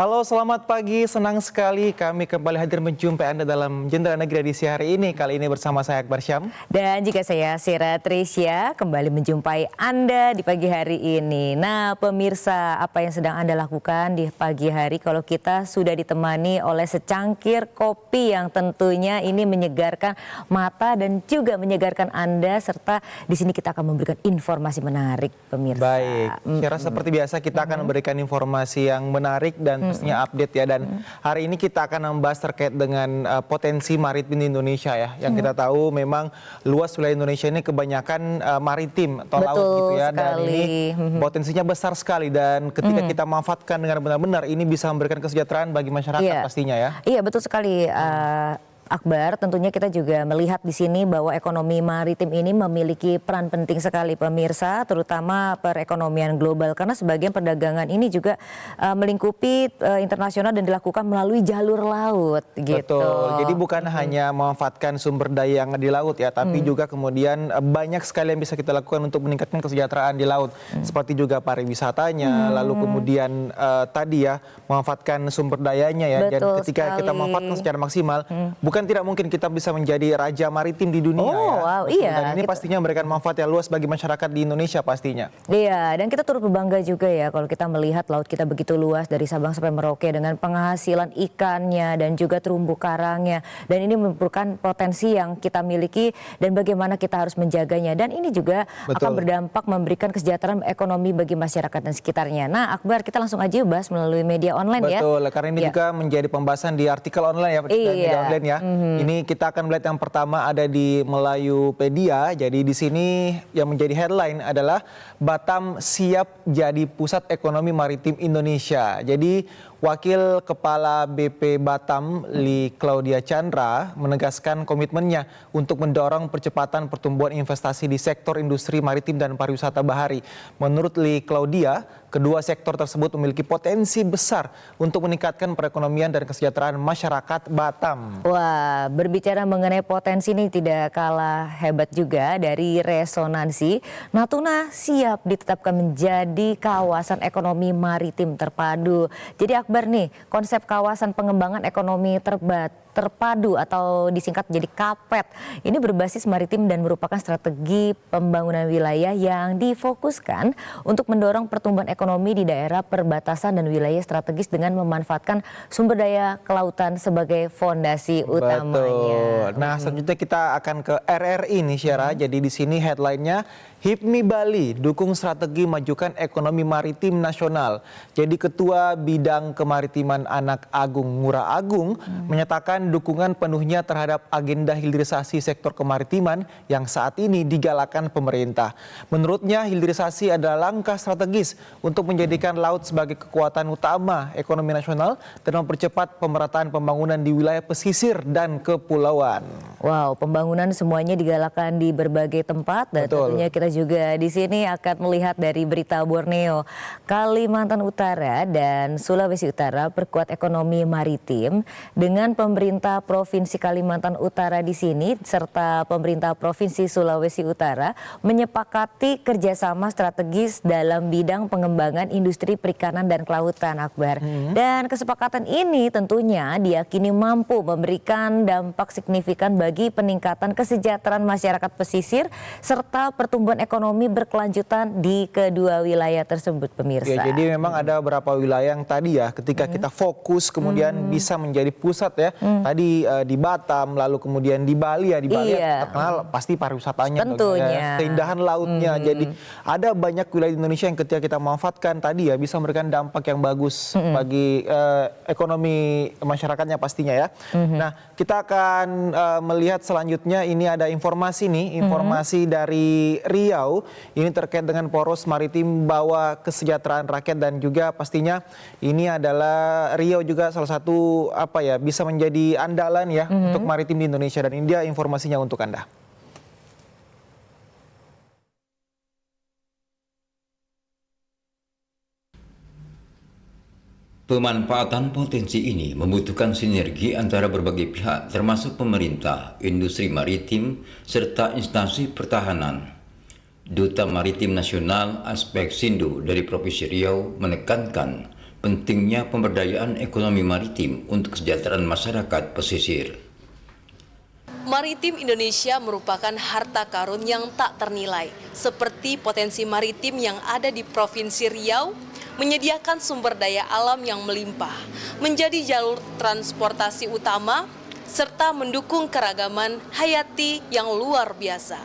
Halo, selamat pagi. Senang sekali kami kembali hadir menjumpai Anda dalam Jendela Negeri edisi hari ini. Kali ini bersama saya Akbar Syam. Dan juga saya Sira Trisya kembali menjumpai Anda di pagi hari ini. Nah, pemirsa, apa yang sedang Anda lakukan di pagi hari kalau kita sudah ditemani oleh secangkir kopi yang tentunya ini menyegarkan mata dan juga menyegarkan Anda, serta di sini kita akan memberikan informasi menarik, pemirsa. Baik, Sira, seperti biasa kita akan memberikan informasi yang menarik dan pastinya update ya. Dan hari ini kita akan membahas terkait dengan potensi maritim di Indonesia ya. Yang kita tahu memang luas wilayah Indonesia ini kebanyakan maritim atau laut gitu ya. Dan ini potensinya besar sekali, dan ketika kita manfaatkan dengan benar-benar, ini bisa memberikan kesejahteraan bagi masyarakat pastinya ya. Iya, betul sekali. Akbar, tentunya kita juga melihat di sini bahwa ekonomi maritim ini memiliki peran penting sekali, pemirsa, terutama perekonomian global, karena sebagian perdagangan ini juga melingkupi internasional dan dilakukan melalui jalur laut gitu. Betul, jadi bukan hanya memanfaatkan sumber daya yang di laut ya, tapi juga kemudian banyak sekali yang bisa kita lakukan untuk meningkatkan kesejahteraan di laut, seperti juga pariwisatanya, lalu kemudian tadi ya, memanfaatkan sumber dayanya ya. Dan ketika kita memanfaatkan secara maksimal, bukan tidak mungkin kita bisa menjadi raja maritim di dunia ya. Wow, iya. Dan ini pastinya memberikan manfaat yang luas bagi masyarakat di Indonesia pastinya. Iya, dan kita turut berbangga juga ya kalau kita melihat laut kita begitu luas dari Sabang sampai Merauke dengan penghasilan ikannya dan juga terumbu karangnya. Dan ini merupakan potensi yang kita miliki dan bagaimana kita harus menjaganya. Dan ini juga akan berdampak memberikan kesejahteraan ekonomi bagi masyarakat dan sekitarnya. Nah, Akbar, kita langsung aja bahas melalui media online ya. Betul, karena ini juga menjadi pembahasan di artikel online ya, media online ya. Ini kita akan melihat yang pertama ada di Melayupedia. Jadi di sini yang menjadi headline adalah Batam siap jadi pusat ekonomi maritim Indonesia. Jadi Wakil Kepala BP Batam, Lee Claudia Chandra, menegaskan komitmennya untuk mendorong percepatan pertumbuhan investasi di sektor industri maritim dan pariwisata bahari. Menurut Lee Claudia, kedua sektor tersebut memiliki potensi besar untuk meningkatkan perekonomian dan kesejahteraan masyarakat Batam. Wah, berbicara mengenai potensi ini tidak kalah hebat juga dari resonansi. Natuna siap ditetapkan menjadi kawasan ekonomi maritim terpadu. Jadi Akbar nih, konsep kawasan pengembangan ekonomi terpadu atau disingkat jadi KAPET ini berbasis maritim dan merupakan strategi pembangunan wilayah yang difokuskan untuk mendorong pertumbuhan ekonomi di daerah perbatasan dan wilayah strategis dengan memanfaatkan sumber daya kelautan sebagai fondasi utamanya. Nah, selanjutnya kita akan ke RRI nih, Syara. Jadi di sini headline-nya HIPMI Bali dukung strategi majukan ekonomi maritim nasional. Jadi Ketua Bidang Kemaritiman Anak Agung Ngurah Agung menyatakan dukungan penuhnya terhadap agenda hilirisasi sektor kemaritiman yang saat ini digalakan pemerintah. Menurutnya hilirisasi adalah langkah strategis untuk menjadikan laut sebagai kekuatan utama ekonomi nasional dan mempercepat pemerataan pembangunan di wilayah pesisir dan kepulauan. Wow, pembangunan semuanya digalakan di berbagai tempat dan tentunya kita juga di sini akan melihat dari berita Borneo, Kalimantan Utara dan Sulawesi Utara perkuat ekonomi maritim dengan pemerintah Provinsi Kalimantan Utara di sini serta pemerintah Provinsi Sulawesi Utara menyepakati kerjasama strategis dalam bidang pengembangan industri perikanan dan kelautan, Akbar. Dan kesepakatan ini tentunya diyakini mampu memberikan dampak signifikan bagi peningkatan kesejahteraan masyarakat pesisir serta pertumbuhan ekonomi berkelanjutan di kedua wilayah tersebut, pemirsa. Ya, jadi memang ada beberapa wilayah yang tadi ya ketika kita fokus kemudian bisa menjadi pusat ya. Tadi di Batam, lalu kemudian di Bali ya, di Bali terkenal pasti pariwisatanya, tentunya keindahan lautnya. Jadi ada banyak wilayah di Indonesia yang ketika kita manfaatkan tadi ya bisa memberikan dampak yang bagus bagi ekonomi masyarakatnya pastinya ya. Nah, kita akan melihat selanjutnya ini ada informasi nih, informasi dari Riau ini terkait dengan poros maritim bawa kesejahteraan rakyat, dan juga pastinya ini adalah Riau juga salah satu bisa menjadi andalan ya untuk maritim di Indonesia, dan ini dia informasinya untuk Anda. Pemanfaatan potensi ini membutuhkan sinergi antara berbagai pihak termasuk pemerintah, industri maritim, serta instansi pertahanan. Duta Maritim Nasional Aspek Sindo dari Provinsi Riau menekankan pentingnya pemberdayaan ekonomi maritim untuk kesejahteraan masyarakat pesisir. Maritim Indonesia merupakan harta karun yang tak ternilai, seperti potensi maritim yang ada di Provinsi Riau, menyediakan sumber daya alam yang melimpah, menjadi jalur transportasi utama, serta mendukung keragaman hayati yang luar biasa.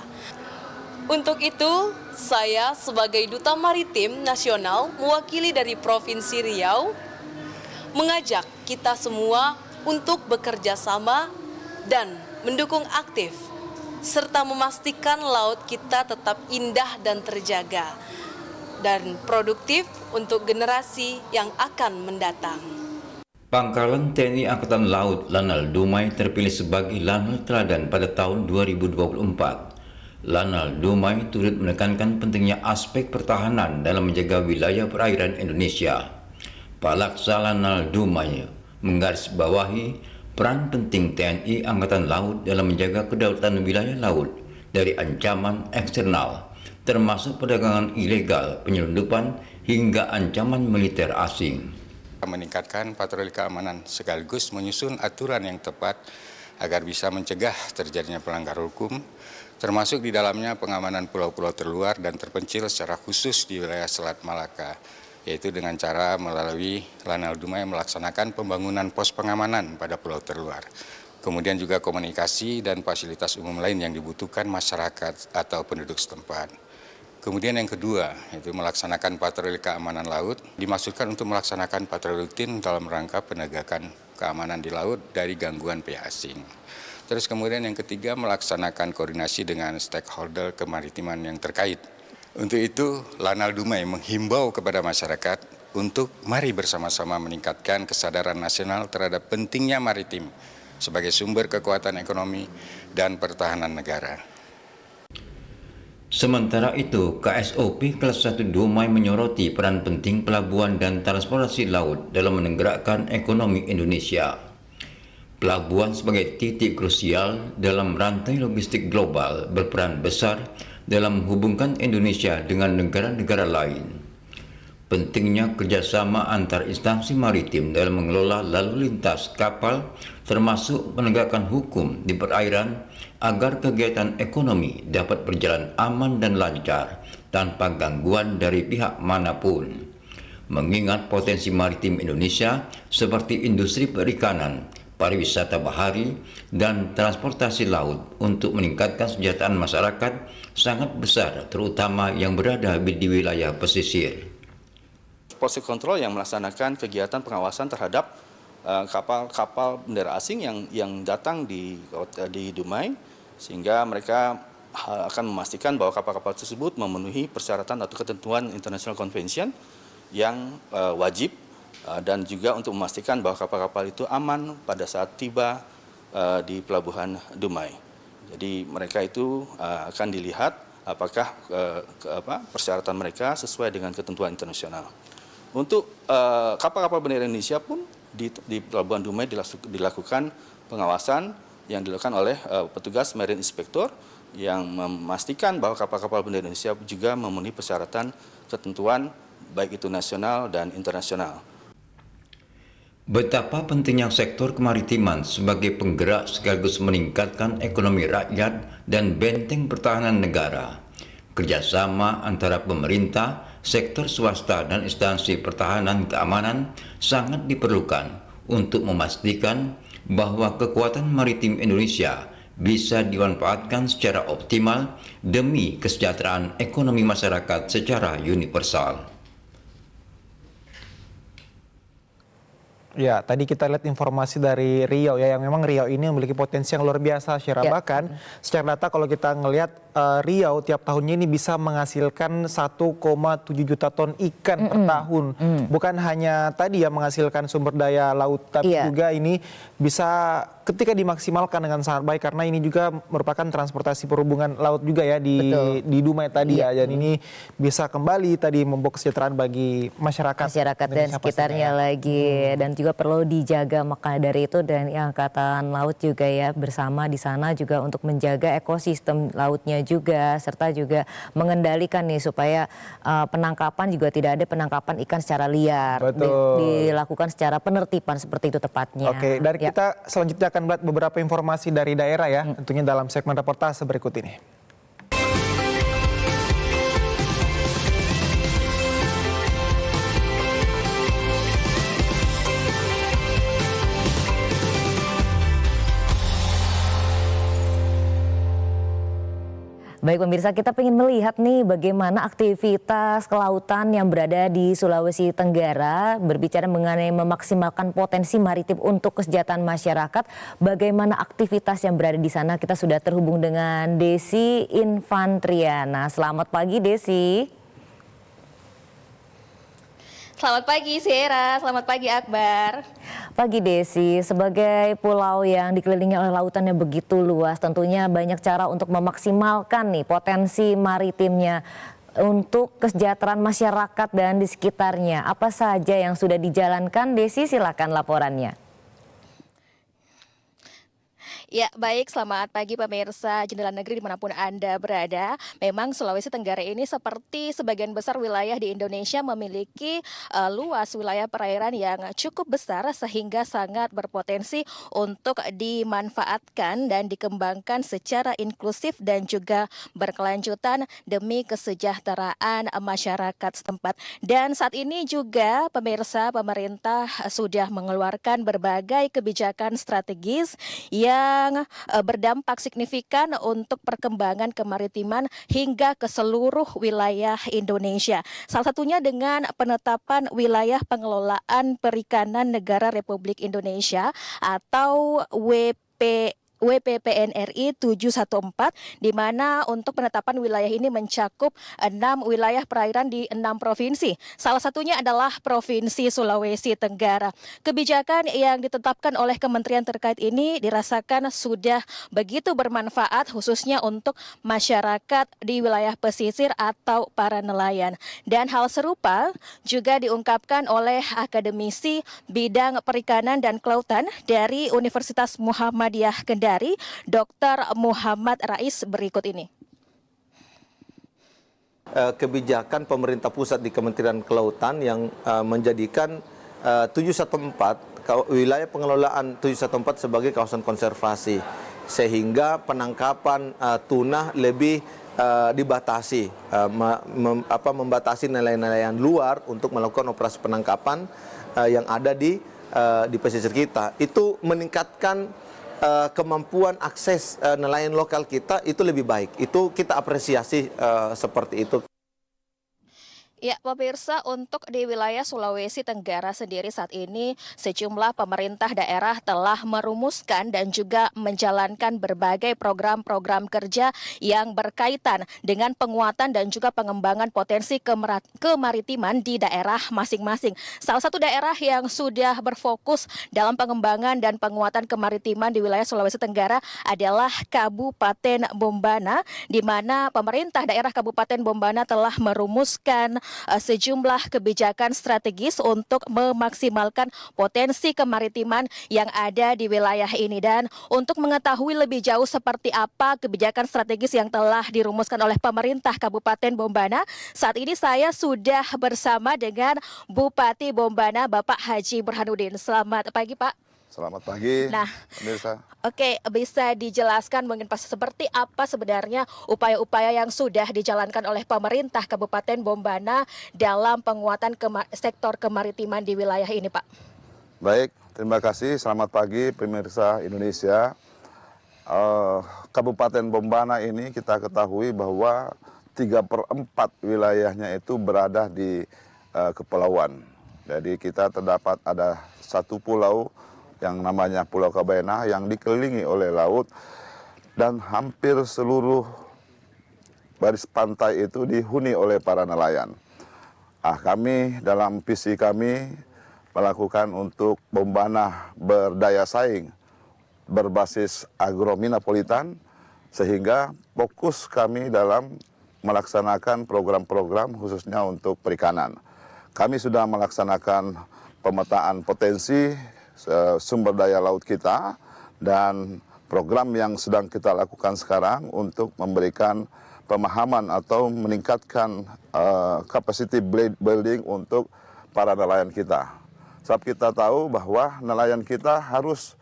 Untuk itu, saya sebagai Duta Maritim Nasional mewakili dari Provinsi Riau, mengajak kita semua untuk bekerja sama dan mendukung aktif, serta memastikan laut kita tetap indah dan terjaga, dan produktif untuk generasi yang akan mendatang. Pangkalan TNI Angkatan Laut Lanal Dumai terpilih sebagai Lanal Teladan pada tahun 2024. Lanal Dumai turut menekankan pentingnya aspek pertahanan dalam menjaga wilayah perairan Indonesia. Palaksana Lanal Dumai menggarisbawahi peran penting TNI Angkatan Laut dalam menjaga kedaulatan wilayah laut dari ancaman eksternal, termasuk perdagangan ilegal, penyelundupan, hingga ancaman militer asing. Meningkatkan patroli keamanan sekaligus menyusun aturan yang tepat agar bisa mencegah terjadinya pelanggaran hukum, termasuk di dalamnya pengamanan pulau-pulau terluar dan terpencil secara khusus di wilayah Selat Malaka, yaitu dengan cara melalui Lanal Dumai melaksanakan pembangunan pos pengamanan pada pulau terluar. Kemudian juga komunikasi dan fasilitas umum lain yang dibutuhkan masyarakat atau penduduk setempat. Kemudian yang kedua, yaitu melaksanakan patroli keamanan laut, dimaksudkan untuk melaksanakan patroli rutin dalam rangka penegakan keamanan di laut dari gangguan pihak asing. Terus kemudian yang ketiga, melaksanakan koordinasi dengan stakeholder kemaritiman yang terkait. Untuk itu, Lanal Dumai menghimbau kepada masyarakat untuk mari bersama-sama meningkatkan kesadaran nasional terhadap pentingnya maritim sebagai sumber kekuatan ekonomi dan pertahanan negara. Sementara itu, KSOP Kelas 1 Dumai menyoroti peran penting pelabuhan dan transportasi laut dalam menggerakkan ekonomi Indonesia. Pelabuhan sebagai titik krusial dalam rantai logistik global berperan besar dalam menghubungkan Indonesia dengan negara-negara lain. Pentingnya kerjasama antar instansi maritim dalam mengelola lalu lintas kapal, termasuk menegakkan hukum di perairan agar kegiatan ekonomi dapat berjalan aman dan lancar tanpa gangguan dari pihak manapun. Mengingat potensi maritim Indonesia seperti industri perikanan, pariwisata bahari, dan transportasi laut untuk meningkatkan kesejahteraan masyarakat sangat besar, terutama yang berada di wilayah pesisir. Posisi kontrol yang melaksanakan kegiatan pengawasan terhadap kapal-kapal bendera asing yang datang di Dumai, sehingga mereka akan memastikan bahwa kapal-kapal tersebut memenuhi persyaratan atau ketentuan International Convention yang wajib, dan juga untuk memastikan bahwa kapal-kapal itu aman pada saat tiba di Pelabuhan Dumai. Jadi mereka itu akan dilihat apakah persyaratan mereka sesuai dengan ketentuan internasional. Untuk kapal-kapal bendera Indonesia pun di Pelabuhan Dumai dilakukan pengawasan yang dilakukan oleh petugas Marine Inspector yang memastikan bahwa kapal-kapal bendera Indonesia juga memenuhi persyaratan ketentuan baik itu nasional dan internasional. Betapa pentingnya sektor kemaritiman sebagai penggerak sekaligus meningkatkan ekonomi rakyat dan benteng pertahanan negara. Kerjasama antara pemerintah, sektor swasta, dan instansi pertahanan keamanan sangat diperlukan untuk memastikan bahwa kekuatan maritim Indonesia bisa dimanfaatkan secara optimal demi kesejahteraan ekonomi masyarakat secara universal. Ya, tadi kita lihat informasi dari Riau ya, yang memang Riau ini memiliki potensi yang luar biasa, Syara. Bahkan secara data kalau kita ngelihat Riau tiap tahunnya ini bisa menghasilkan 1,7 juta ton ikan per tahun. Bukan hanya tadi ya menghasilkan sumber daya laut, tapi juga ini bisa ketika dimaksimalkan dengan sangat baik, karena ini juga merupakan transportasi perhubungan laut juga ya di Dumai tadi ya. Dan ini bisa kembali tadi membawa kesejahteraan bagi masyarakat dan sekitarnya lagi, dan juga juga perlu dijaga. Maka dari itu dan Angkatan Laut juga ya bersama di sana juga untuk menjaga ekosistem lautnya juga, serta juga mengendalikan nih supaya penangkapan juga tidak ada penangkapan ikan secara liar. Dilakukan secara penertiban seperti itu tepatnya. Oke, dari kita selanjutnya akan melihat beberapa informasi dari daerah ya, tentunya dalam segmen reportase berikut ini. Baik pemirsa, kita ingin melihat nih bagaimana aktivitas kelautan yang berada di Sulawesi Tenggara. Berbicara mengenai memaksimalkan potensi maritim untuk kesejahteraan masyarakat. Bagaimana aktivitas yang berada di sana, kita sudah terhubung dengan Desi Infantriana. Selamat pagi Desi. Selamat pagi Sierra, selamat pagi Akbar. Pagi Desi, sebagai pulau yang dikelilingi oleh lautan yang begitu luas, tentunya banyak cara untuk memaksimalkan nih potensi maritimnya untuk kesejahteraan masyarakat dan di sekitarnya. Apa saja yang sudah dijalankan Desi, silakan laporannya. Ya baik, selamat pagi pemirsa Jendela Negeri dimanapun Anda berada. Memang Sulawesi Tenggara ini seperti sebagian besar wilayah di Indonesia memiliki luas wilayah perairan yang cukup besar sehingga sangat berpotensi untuk dimanfaatkan dan dikembangkan secara inklusif dan juga berkelanjutan demi kesejahteraan masyarakat setempat. Dan saat ini juga pemirsa, pemerintah sudah mengeluarkan berbagai kebijakan strategis yang berdampak signifikan untuk perkembangan kemaritiman hingga ke seluruh wilayah Indonesia. Salah satunya dengan penetapan wilayah pengelolaan perikanan negara Republik Indonesia atau WPPNRI 714, di mana untuk penetapan wilayah ini mencakup 6 wilayah perairan di 6 provinsi. Salah satunya adalah Provinsi Sulawesi Tenggara. Kebijakan yang ditetapkan oleh kementerian terkait ini dirasakan sudah begitu bermanfaat khususnya untuk masyarakat di wilayah pesisir atau para nelayan. Dan hal serupa juga diungkapkan oleh akademisi bidang perikanan dan kelautan dari Universitas Muhammadiyah Kendari, Dr. Muhammad Rais berikut ini. Kebijakan pemerintah pusat di Kementerian Kelautan yang menjadikan 714 wilayah pengelolaan 714 sebagai kawasan konservasi, sehingga penangkapan tuna lebih dibatasi, membatasi nelayan-nelayan luar untuk melakukan operasi penangkapan yang ada di pesisir kita. Itu meningkatkan kemampuan akses nelayan lokal kita itu lebih baik. Itu kita apresiasi seperti itu. Ya, pemirsa, untuk di wilayah Sulawesi Tenggara sendiri saat ini sejumlah pemerintah daerah telah merumuskan dan juga menjalankan berbagai program-program kerja yang berkaitan dengan penguatan dan juga pengembangan potensi kemaritiman di daerah masing-masing. Salah satu daerah yang sudah berfokus dalam pengembangan dan penguatan kemaritiman di wilayah Sulawesi Tenggara adalah Kabupaten Bombana, di mana pemerintah daerah Kabupaten Bombana telah merumuskan sejumlah kebijakan strategis untuk memaksimalkan potensi kemaritiman yang ada di wilayah ini. Dan untuk mengetahui lebih jauh seperti apa kebijakan strategis yang telah dirumuskan oleh pemerintah Kabupaten Bombana, saat ini saya sudah bersama dengan Bupati Bombana, Bapak Haji Burhanuddin. Selamat pagi Pak. Selamat pagi, Nah, pemirsa. Oke, bisa dijelaskan mungkin seperti apa sebenarnya upaya-upaya yang sudah dijalankan oleh pemerintah Kabupaten Bombana dalam penguatan sektor kemaritiman di wilayah ini, Pak? Baik, terima kasih. Selamat pagi, pemirsa Indonesia. Kabupaten Bombana ini kita ketahui bahwa 3/4 wilayahnya itu berada di kepulauan. Jadi kita terdapat ada satu pulau yang namanya Pulau Kabaena yang dikelilingi oleh laut, dan hampir seluruh baris pantai itu dihuni oleh para nelayan. Kami dalam visi kami melakukan untuk Bombana berdaya saing berbasis agrominapolitan, sehingga fokus kami dalam melaksanakan program-program khususnya untuk perikanan. Kami sudah melaksanakan pemetaan potensi sumber daya laut kita dan program yang sedang kita lakukan sekarang untuk memberikan pemahaman atau meningkatkan capacity building untuk para nelayan kita. Sebab kita tahu bahwa nelayan kita harus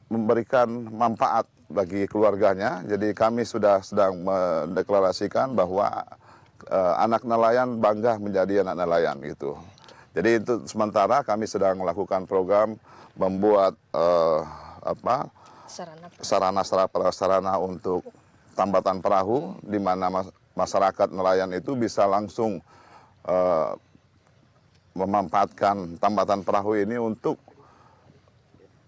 memberikan manfaat bagi keluarganya. Jadi kami sedang mendeklarasikan bahwa anak nelayan bangga menjadi anak nelayan gitu. Jadi itu sementara kami sedang melakukan program membuat sarana untuk tambatan perahu, di mana masyarakat nelayan itu bisa langsung memanfaatkan tambatan perahu ini untuk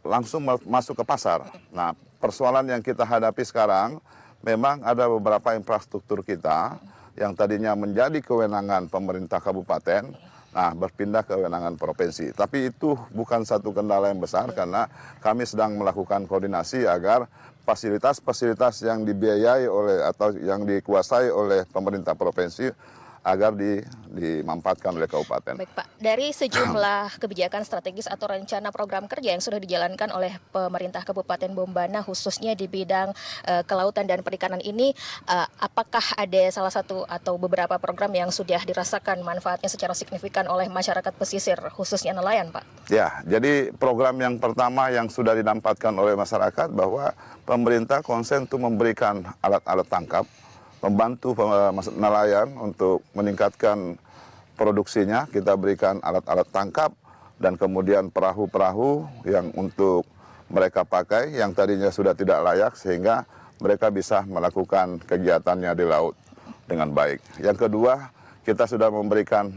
langsung masuk ke pasar. Nah, persoalan yang kita hadapi sekarang memang ada beberapa infrastruktur kita yang tadinya menjadi kewenangan pemerintah kabupaten, nah berpindah ke kewenangan provinsi. Tapi itu bukan satu kendala yang besar karena kami sedang melakukan koordinasi agar fasilitas-fasilitas yang dibiayai oleh atau yang dikuasai oleh pemerintah provinsi agar dimanfaatkan oleh kabupaten. Baik Pak, dari sejumlah kebijakan strategis atau rencana program kerja yang sudah dijalankan oleh pemerintah Kabupaten Bombana khususnya di bidang kelautan dan perikanan ini, apakah ada salah satu atau beberapa program yang sudah dirasakan manfaatnya secara signifikan oleh masyarakat pesisir khususnya nelayan Pak? Ya, jadi program yang pertama yang sudah didampatkan oleh masyarakat bahwa pemerintah konsen untuk memberikan alat-alat tangkap, membantu nelayan untuk meningkatkan produksinya. Kita berikan alat-alat tangkap dan kemudian perahu-perahu yang untuk mereka pakai yang tadinya sudah tidak layak sehingga mereka bisa melakukan kegiatannya di laut dengan baik. Yang kedua, kita sudah memberikan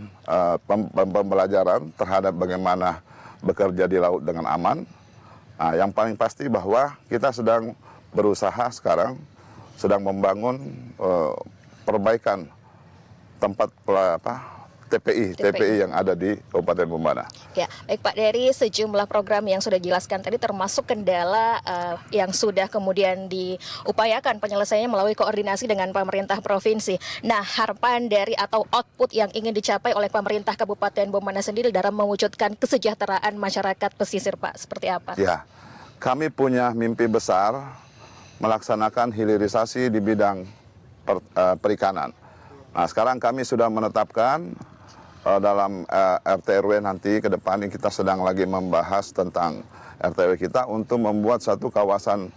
pembelajaran terhadap bagaimana bekerja di laut dengan aman. Nah, yang paling pasti bahwa kita sedang berusaha sekarang sedang membangun perbaikan tempat TPI yang ada di Kabupaten Bombana. Ya, baik Pak, dari sejumlah program yang sudah dijelaskan tadi termasuk kendala yang sudah kemudian diupayakan penyelesaiannya melalui koordinasi dengan pemerintah provinsi. Nah, harapan dari atau output yang ingin dicapai oleh pemerintah Kabupaten Bombana sendiri dalam mewujudkan kesejahteraan masyarakat pesisir Pak, seperti apa? Ya, kami punya mimpi besar melaksanakan hilirisasi di bidang perikanan. Nah, sekarang kami sudah menetapkan dalam RT/RW nanti ke depan ini kita sedang lagi membahas tentang RT/RW kita untuk membuat satu kawasan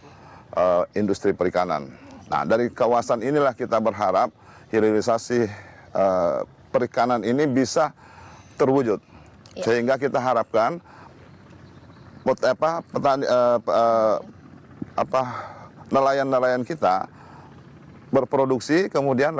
industri perikanan. Nah, dari kawasan inilah kita berharap hilirisasi perikanan ini bisa terwujud. Ya. Sehingga kita harapkan nelayan-nelayan kita berproduksi, kemudian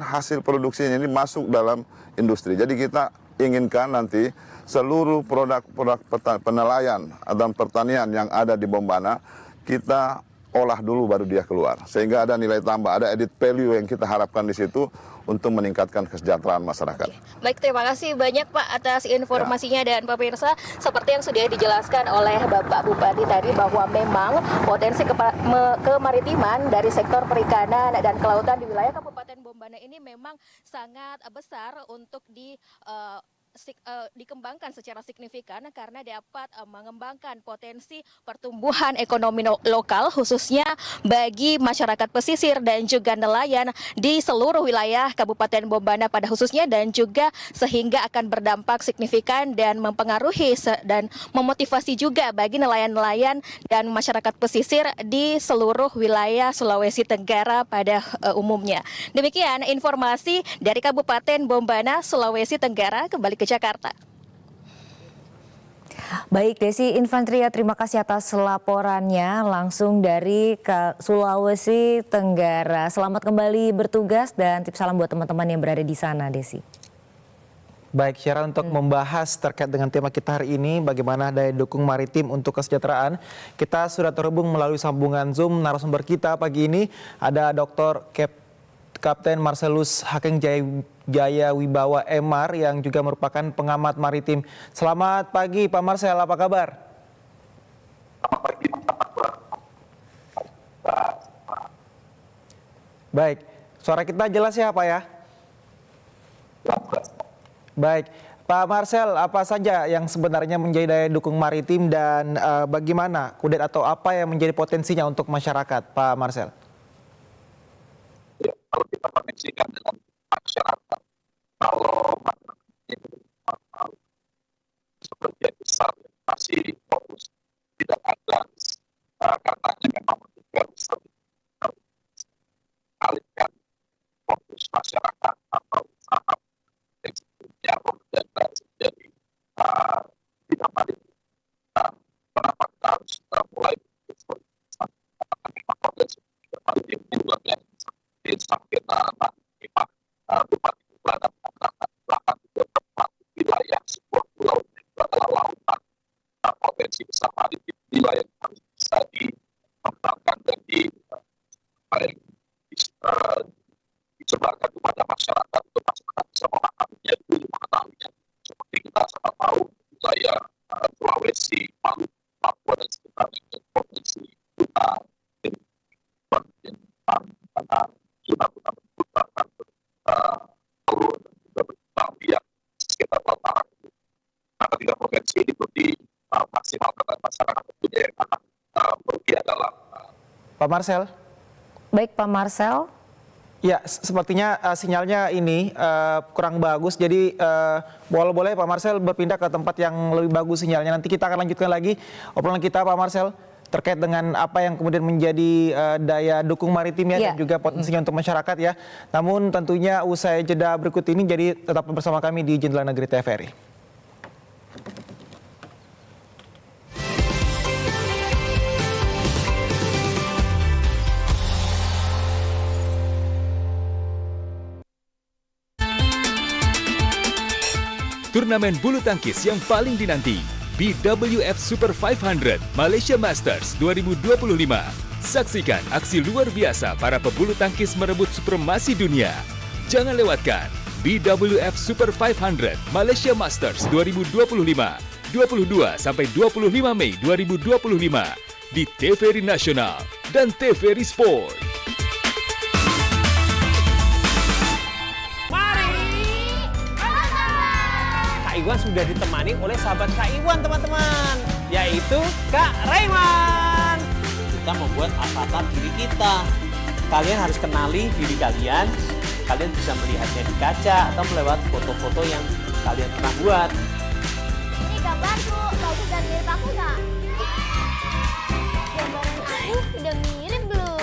hasil produksinya ini masuk dalam industri. Jadi kita inginkan nanti seluruh produk-produk penelayan dan pertanian yang ada di Bombana kita olah dulu baru dia keluar. Sehingga ada nilai tambah, ada added value yang kita harapkan di situ untuk meningkatkan kesejahteraan masyarakat. Oke. Baik, terima kasih banyak Pak atas informasinya dan pemirsa. Seperti yang sudah dijelaskan oleh Bapak Bupati tadi bahwa memang potensi kemaritiman dari sektor perikanan dan kelautan di wilayah Kabupaten Bombana ini memang sangat besar untuk dikembangkan secara signifikan karena dapat mengembangkan potensi pertumbuhan ekonomi lokal khususnya bagi masyarakat pesisir dan juga nelayan di seluruh wilayah Kabupaten Bombana pada khususnya dan juga sehingga akan berdampak signifikan dan mempengaruhi dan memotivasi juga bagi nelayan-nelayan dan masyarakat pesisir di seluruh wilayah Sulawesi Tenggara pada umumnya. Demikian informasi dari Kabupaten Bombana, Sulawesi Tenggara. Kembali ke Jakarta. Baik Desi Infantria, terima kasih atas laporannya langsung dari Sulawesi Tenggara. Selamat kembali bertugas dan tips salam buat teman-teman yang berada di sana, Desi. Baik, Syara, untuk membahas terkait dengan tema kita hari ini, bagaimana daya dukung maritim untuk kesejahteraan, kita sudah terhubung melalui sambungan Zoom. Narasumber kita pagi ini ada Dr. Kapten Marcelus Hakeng Jaya Wibawa MR yang juga merupakan pengamat maritim. Selamat pagi Pak Marcel, apa kabar? Selamat pagi. Baik, suara kita jelas ya Pak ya? Baik, Pak Pak Marcel, apa saja yang sebenarnya menjadi daya dukung maritim dan bagaimana kemudian atau apa yang menjadi potensinya untuk masyarakat, Pak Marcel? Ya, kalau kita koneksikan dengan masyarakat, kalau sebagian besar masih fokus tidak ada katanya memang juga bisa alihkan fokus masyarakat atau usaha yang sebelumnya dan jadi tidak mari kenapa kita harus mulai memang potensi maritim ini juga yang sampai nanti bupati Badan bahkan juga tempat wilayah sebuah pulau itu adalah lautan, potensi besar maritim inilah yang harus bisa dikembangkan dan disebarkan kepada masyarakat untuk masyarakat bisa memahaminya dulu mengetahuinya. Seperti kita sama tahu wilayah Sulawesi, Maluku, Papua dan sekitarnya dan provinsi Utara karena Sumatera merupakan turun dan juga berkembang yang sekitar Utara. Maka tiga provinsi ini perlu dimaksimalkan masyarakat tentunya yang akan merugi adalah Pak Marcel. Baik Pak Marcel. Ya, sepertinya sinyalnya ini kurang bagus. Jadi boleh Pak Marcel berpindah ke tempat yang lebih bagus sinyalnya. Nanti kita akan lanjutkan lagi obrolan kita Pak Marcel terkait dengan apa yang kemudian menjadi daya dukung maritimnya dan juga potensinya untuk masyarakat ya. Namun tentunya usai jeda berikut ini, jadi tetap bersama kami di Jendela Negeri TVRI. Turnamen bulu tangkis yang paling dinanti, BWF Super 500 Malaysia Masters 2025. Saksikan aksi luar biasa para pebulu tangkis merebut supremasi dunia. Jangan lewatkan BWF Super 500 Malaysia Masters 2025, 22 sampai 25 Mei 2025 di TVRI Nasional dan TVRI Sport. Kak Iwan sudah ditemani oleh sahabat Kak Iwan, teman-teman, yaitu Kak Rayman. Kita membuat avatar diri kita. Kalian harus kenali diri kalian. Kalian bisa melihatnya di kaca atau melewat foto-foto yang kalian pernah buat. Ini gambarku, bagus dan mirip aku nggak? Gambaran aku sudah mirip belum?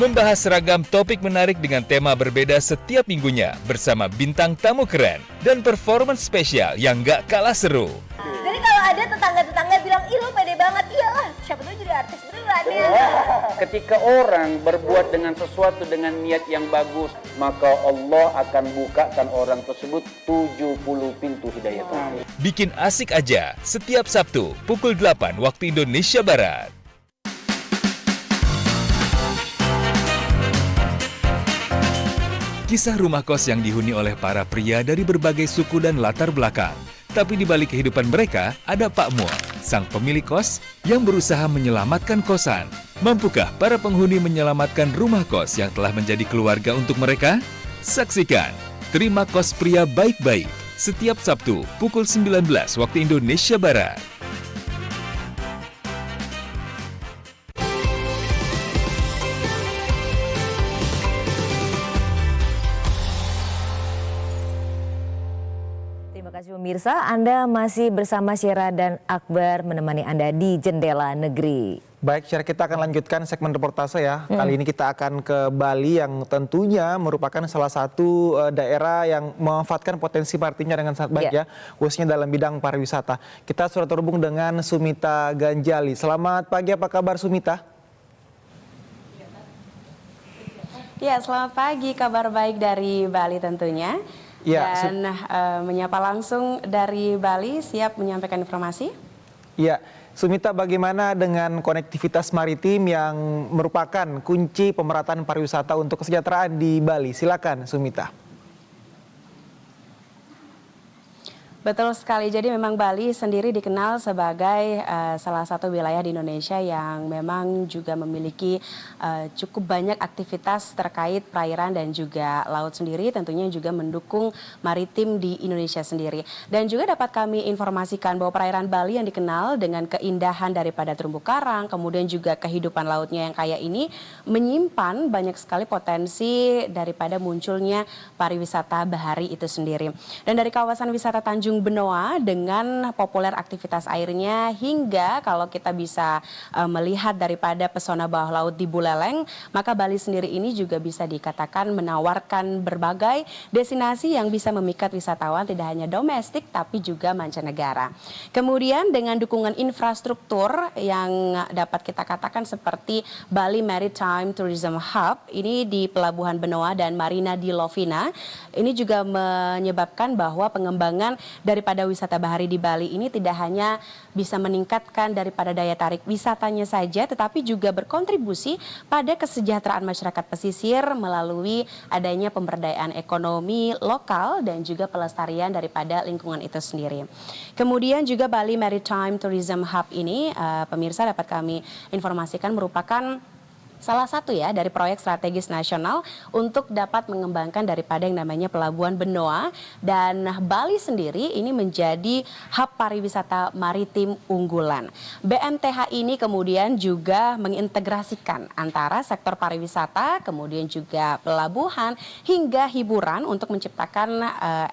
Membahas seragam topik menarik dengan tema berbeda setiap minggunya bersama bintang tamu keren dan performance spesial yang gak kalah seru. Jadi kalau ada tetangga-tetangga bilang, ih lu pede banget, iyalah siapa tuh jadi artis beneran ya. Ketika orang berbuat dengan sesuatu dengan niat yang bagus, maka Allah akan bukakan orang tersebut 70 pintu hidayah. Bikin asik aja setiap Sabtu pukul 8 waktu Indonesia Barat. Kisah rumah kos yang dihuni oleh para pria dari berbagai suku dan latar belakang. Tapi di balik kehidupan mereka ada Pak Mul, sang pemilik kos yang berusaha menyelamatkan kosan. Mampukah para penghuni menyelamatkan rumah kos yang telah menjadi keluarga untuk mereka? Saksikan Terima Kos Pria Baik-Baik setiap Sabtu pukul 19 waktu Indonesia Barat. Terima kasih pemirsa, Anda masih bersama Syera dan Akbar menemani Anda di Jendela Negeri. Baik, Syera, kita akan lanjutkan segmen reportase ya. Kali ini kita akan ke Bali yang tentunya merupakan salah satu daerah yang memanfaatkan potensi maritimnya dengan sangat baik ya, khususnya dalam bidang pariwisata. Kita sudah terhubung dengan Sumita Ganjali. Selamat pagi, apa kabar Sumita? Ya, selamat pagi, kabar baik dari Bali tentunya. Ya, dan menyapa langsung dari Bali, siap menyampaikan informasi. Ya, Sumita, bagaimana dengan konektivitas maritim yang merupakan kunci pemerataan pariwisata untuk kesejahteraan di Bali? Silakan, Sumita. Betul sekali. Jadi memang Bali sendiri dikenal sebagai salah satu wilayah di Indonesia yang memang juga memiliki cukup banyak aktivitas terkait perairan dan juga laut sendiri, tentunya juga mendukung maritim di Indonesia sendiri. Dan juga dapat kami informasikan bahwa perairan Bali yang dikenal dengan keindahan daripada terumbu karang, kemudian juga kehidupan lautnya yang kaya ini menyimpan banyak sekali potensi daripada munculnya pariwisata bahari itu sendiri. Dan dari kawasan wisata Tanjung Benoa dengan populer aktivitas airnya hingga kalau kita bisa melihat daripada pesona bawah laut di Buleleng, maka Bali sendiri ini juga bisa dikatakan menawarkan berbagai destinasi yang bisa memikat wisatawan tidak hanya domestik tapi juga mancanegara. Kemudian dengan dukungan infrastruktur yang dapat kita katakan seperti Bali Maritime Tourism Hub ini di Pelabuhan Benoa dan Marina di Lovina, ini juga menyebabkan bahwa pengembangan daripada wisata bahari di Bali ini tidak hanya bisa meningkatkan daripada daya tarik wisatanya saja, tetapi juga berkontribusi pada kesejahteraan masyarakat pesisir melalui adanya pemberdayaan ekonomi lokal dan juga pelestarian daripada lingkungan itu sendiri. Kemudian juga Bali Maritime Tourism Hub ini, pemirsa dapat kami informasikan merupakan salah satu ya dari proyek strategis nasional untuk dapat mengembangkan daripada yang namanya Pelabuhan Benoa, dan Bali sendiri ini menjadi hub pariwisata maritim unggulan. BMTH ini kemudian juga mengintegrasikan antara sektor pariwisata, kemudian juga pelabuhan hingga hiburan untuk menciptakan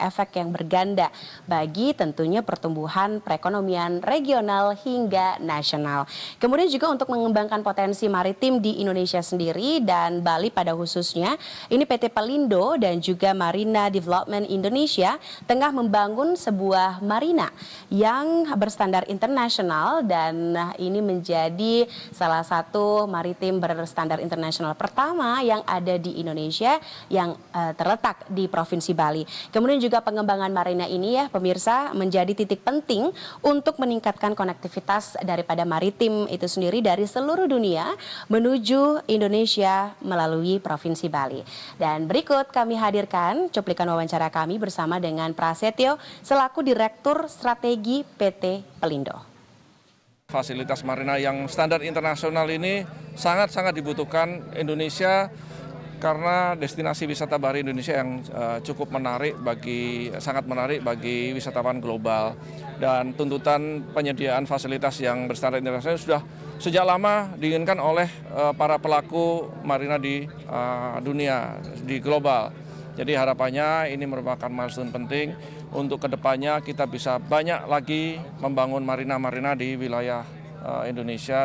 efek yang berganda bagi tentunya pertumbuhan perekonomian regional hingga nasional. Kemudian juga untuk mengembangkan potensi maritim di Indonesia sendiri dan Bali pada khususnya, ini PT Pelindo dan juga Marina Development Indonesia tengah membangun sebuah marina yang berstandar internasional, dan ini menjadi salah satu maritim berstandar internasional pertama yang ada di Indonesia yang terletak di Provinsi Bali. Kemudian juga pengembangan marina ini ya pemirsa menjadi titik penting untuk meningkatkan konektivitas daripada maritim itu sendiri dari seluruh dunia menuju Indonesia melalui Provinsi Bali. Dan berikut kami hadirkan cuplikan wawancara kami bersama dengan Prasetyo selaku Direktur Strategi PT Pelindo. Fasilitas marina yang standar internasional ini sangat-sangat dibutuhkan Indonesia karena destinasi wisata bahari Indonesia yang cukup menarik sangat menarik bagi wisatawan global, dan tuntutan penyediaan fasilitas yang berstandar internasional sudah sejak lama diinginkan oleh para pelaku marina di dunia, di global. Jadi harapannya ini merupakan milestone penting untuk kedepannya kita bisa banyak lagi membangun marina-marina di wilayah Indonesia.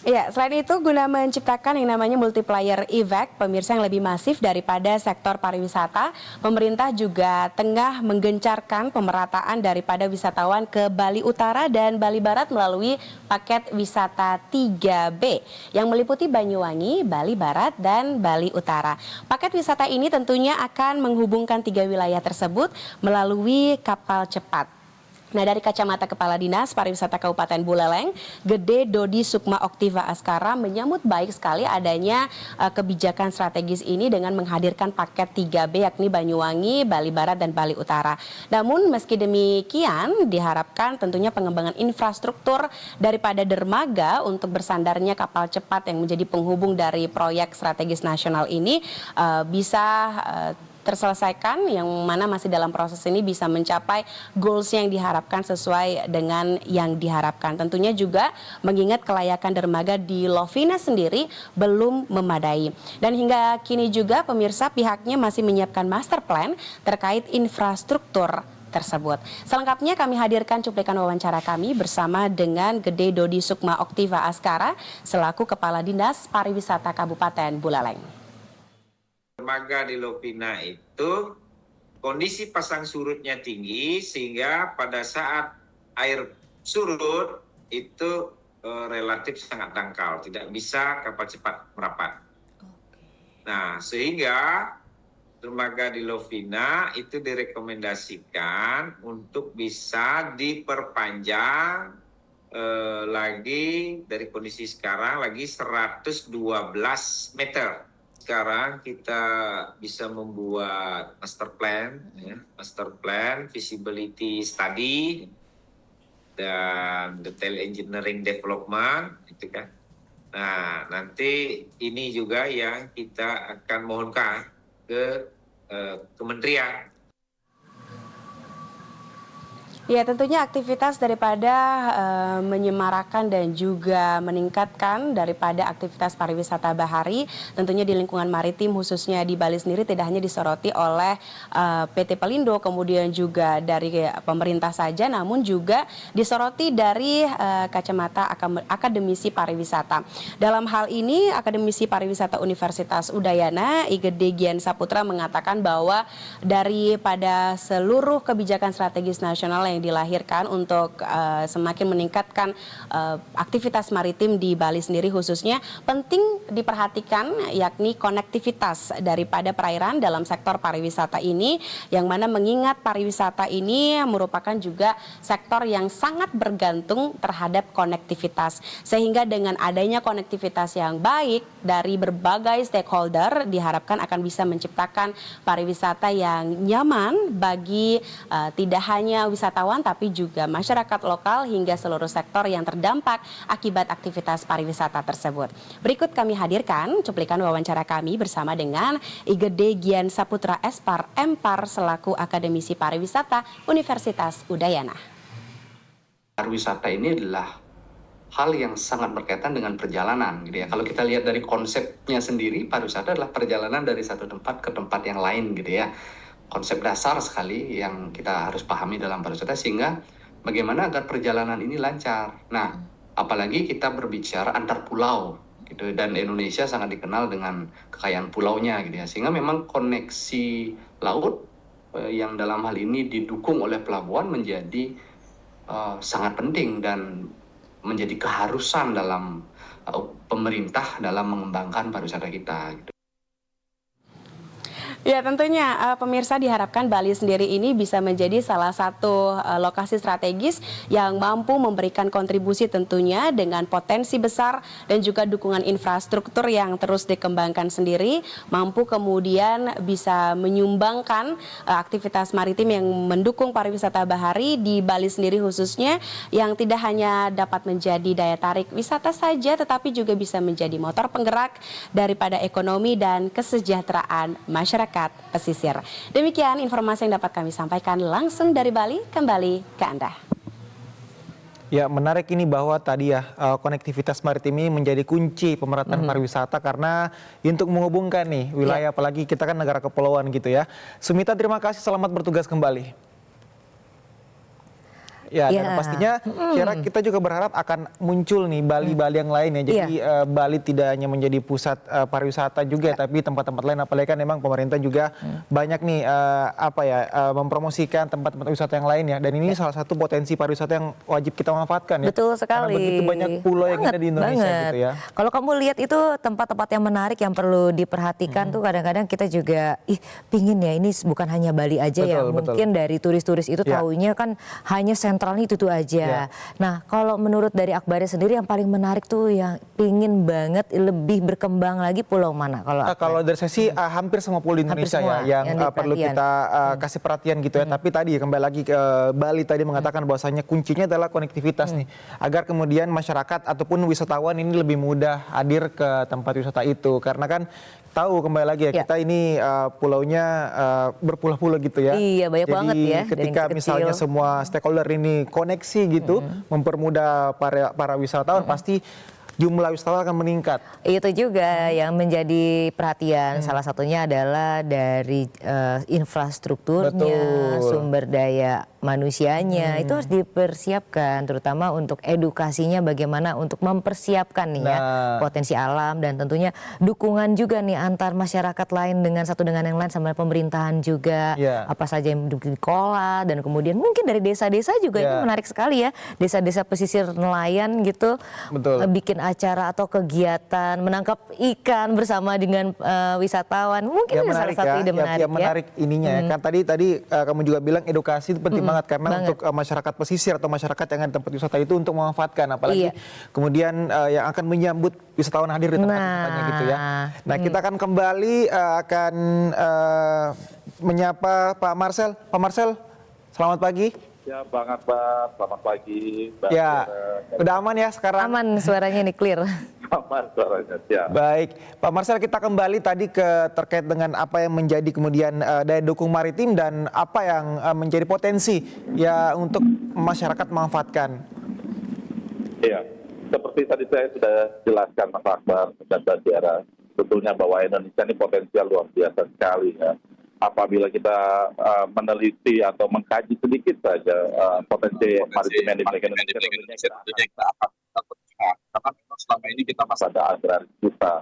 Ya, selain itu guna menciptakan yang namanya multiplier effect, pemirsa yang lebih masif daripada sektor pariwisata, pemerintah juga tengah menggencarkan pemerataan daripada wisatawan ke Bali Utara dan Bali Barat melalui paket wisata 3B yang meliputi Banyuwangi, Bali Barat, dan Bali Utara. Paket wisata ini tentunya akan menghubungkan 3 wilayah tersebut melalui kapal cepat. Nah, dari kacamata Kepala Dinas Pariwisata Kabupaten Buleleng, Gede Dodi Sukma Oktiva Askara menyambut baik sekali adanya kebijakan strategis ini dengan menghadirkan paket 3B yakni Banyuwangi, Bali Barat, dan Bali Utara. Namun meski demikian diharapkan tentunya pengembangan infrastruktur daripada dermaga untuk bersandarnya kapal cepat yang menjadi penghubung dari proyek strategis nasional ini bisa terselesaikan, yang mana masih dalam proses ini bisa mencapai goals yang diharapkan sesuai dengan yang diharapkan. Tentunya juga mengingat kelayakan dermaga di Lovina sendiri belum memadai. Dan hingga kini juga pemirsa pihaknya masih menyiapkan master plan terkait infrastruktur tersebut. Selengkapnya kami hadirkan cuplikan wawancara kami bersama dengan Gede Dodi Sukma Oktiva Askara selaku Kepala Dinas Pariwisata Kabupaten Buleleng. Dermaga di Lovina itu kondisi pasang surutnya tinggi sehingga pada saat air surut itu relatif sangat dangkal, tidak bisa kapal cepat merapat. Nah, sehingga dermaga di Lovina itu direkomendasikan untuk bisa diperpanjang lagi dari kondisi sekarang lagi 112 meter. Sekarang kita bisa membuat master plan, feasibility study, dan detail engineering development, gitu kan. Nah, nanti ini juga yang kita akan mohonkan ke kementerian. Ya, tentunya aktivitas daripada menyemarakan dan juga meningkatkan daripada aktivitas pariwisata bahari tentunya di lingkungan maritim khususnya di Bali sendiri tidak hanya disoroti oleh PT Pelindo kemudian juga dari pemerintah saja, namun juga disoroti dari kacamata akademisi pariwisata. Dalam hal ini Akademisi Pariwisata Universitas Udayana Igede Gian Saputra mengatakan bahwa daripada seluruh kebijakan strategis nasional yang dilahirkan untuk semakin meningkatkan aktivitas maritim di Bali sendiri khususnya penting diperhatikan yakni konektivitas daripada perairan dalam sektor pariwisata ini yang mana mengingat pariwisata ini merupakan juga sektor yang sangat bergantung terhadap konektivitas sehingga dengan adanya konektivitas yang baik dari berbagai stakeholder diharapkan akan bisa menciptakan pariwisata yang nyaman bagi tidak hanya wisatawan tapi juga masyarakat lokal hingga seluruh sektor yang terdampak akibat aktivitas pariwisata tersebut. Berikut kami hadirkan cuplikan wawancara kami bersama dengan Igede Gian Saputra Espar Empar selaku Akademisi Pariwisata Universitas Udayana. Pariwisata ini adalah hal yang sangat berkaitan dengan perjalanan gitu ya. Kalau kita lihat dari konsepnya sendiri, pariwisata adalah perjalanan dari satu tempat ke tempat yang lain gitu ya. Konsep dasar sekali yang kita harus pahami dalam pariwisata sehingga bagaimana agar perjalanan ini lancar. Nah, apalagi kita berbicara antar pulau gitu dan Indonesia sangat dikenal dengan kekayaan pulaunya gitu ya. Sehingga memang koneksi laut yang dalam hal ini didukung oleh pelabuhan menjadi sangat penting dan menjadi keharusan dalam pemerintah dalam mengembangkan pariwisata kita gitu. Ya tentunya pemirsa diharapkan Bali sendiri ini bisa menjadi salah satu lokasi strategis yang mampu memberikan kontribusi tentunya dengan potensi besar dan juga dukungan infrastruktur yang terus dikembangkan sendiri, mampu kemudian bisa menyumbangkan aktivitas maritim yang mendukung pariwisata bahari di Bali sendiri khususnya yang tidak hanya dapat menjadi daya tarik wisata saja tetapi juga bisa menjadi motor penggerak daripada ekonomi dan kesejahteraan masyarakat pesisir. Demikian informasi yang dapat kami sampaikan langsung dari Bali, kembali ke Anda. Ya, menarik ini bahwa tadi ya konektivitas maritim ini menjadi kunci pemerataan pariwisata karena untuk menghubungkan nih wilayah apalagi kita kan negara kepulauan gitu ya. Sumita terima kasih, selamat bertugas kembali. Ya, dan pastinya Syara kita juga berharap akan muncul nih Bali-Bali yang lain ya. Jadi Bali tidak hanya menjadi pusat pariwisata juga tapi tempat-tempat lain apalagi kan memang pemerintah juga banyak nih mempromosikan tempat-tempat wisata yang lain ya. Dan ini salah satu potensi pariwisata yang wajib kita manfaatkan ya. Betul sekali. Karena begitu banyak pulau yang ada di Indonesia gitu ya. Kalau kamu lihat itu tempat-tempat yang menarik yang perlu diperhatikan tuh kadang-kadang kita juga pingin ya ini bukan hanya Bali aja ya. Mungkin dari turis-turis itu taunya kan hanya sentralnya itu aja. Nah, kalau menurut dari Akbarnya sendiri yang paling menarik tuh yang pingin banget lebih berkembang lagi pulau mana? Kalau dari saya sih hampir semua pulau di Indonesia ya yang perlu kita kasih perhatian gitu ya. Tapi tadi kembali lagi ke Bali tadi mengatakan bahwasanya kuncinya adalah konektivitas nih. Agar kemudian masyarakat ataupun wisatawan ini lebih mudah hadir ke tempat wisata itu. Karena kan tahu kembali lagi ya kita ini pulaunya berpulau-pulau gitu ya. Iya, banyak banget ya. Jadi ketika misalnya semua stakeholder ini koneksi gitu, mempermudah para wisatawan pasti jumlah wisatawan akan meningkat. Itu juga yang menjadi perhatian. Salah satunya adalah dari infrastrukturnya, sumber daya manusianya itu harus dipersiapkan, terutama untuk edukasinya bagaimana untuk mempersiapkan nih ya potensi alam dan tentunya dukungan juga nih antar masyarakat lain dengan satu dengan yang lain sama pemerintahan juga apa saja yang dikelola dan kemudian mungkin dari desa-desa juga ini menarik sekali ya, desa-desa pesisir nelayan gitu bikin acara atau kegiatan menangkap ikan bersama dengan wisatawan mungkin salah satu ide menarik ininya ya kan tadi kamu juga bilang edukasi itu penting banget karena untuk masyarakat pesisir atau masyarakat yang ada di tempat wisata itu untuk memanfaatkan, apalagi kemudian yang akan menyambut wisatawan hadir di tempat wisatanya gitu ya. Nah kita akan kembali akan menyapa Pak Marcel. Pak Marcel, selamat pagi. Ya Bang Akbar, selamat pagi. Ya, udah aman ya sekarang? Aman, suaranya nih clear. Aman suaranya, ya. Baik, Pak Marcel, kita kembali tadi terkait dengan apa yang menjadi kemudian daya dukung maritim dan apa yang menjadi potensi ya untuk masyarakat memanfaatkan. Iya, seperti tadi saya sudah jelaskan Mas Akbar dan Mbak Tiara, sebetulnya bahwa Indonesia ini potensial luar biasa sekali ya. Apabila kita meneliti atau mengkaji sedikit saja potensi maritim yang dimiliki Indonesia, tentunya kita akan berpihak. Karena memang selama ini kita masih ada agraris kita,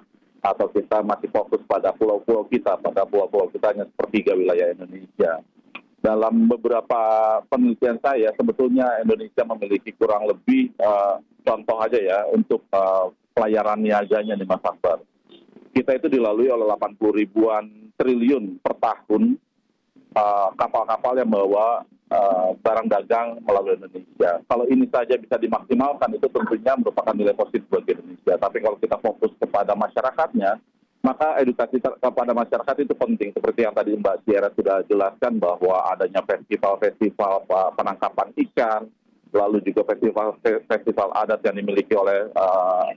atau kita masih fokus pada pulau-pulau kita, pada pulau-pulau kita hanya sepertiga wilayah Indonesia. Dalam beberapa penelitian saya, sebetulnya Indonesia memiliki kurang lebih, contoh aja ya, untuk pelayaran niaganya di Mas Akbar. Kita itu dilalui oleh 80 ribuan triliun per tahun kapal-kapal yang membawa barang dagang melalui Indonesia. Kalau ini saja bisa dimaksimalkan, itu tentunya merupakan nilai positif bagi Indonesia. Tapi kalau kita fokus kepada masyarakatnya, maka edukasi kepada masyarakat itu penting. Seperti yang tadi Mbak Tiara sudah jelaskan bahwa adanya festival-festival penangkapan ikan, lalu juga festival adat yang dimiliki oleh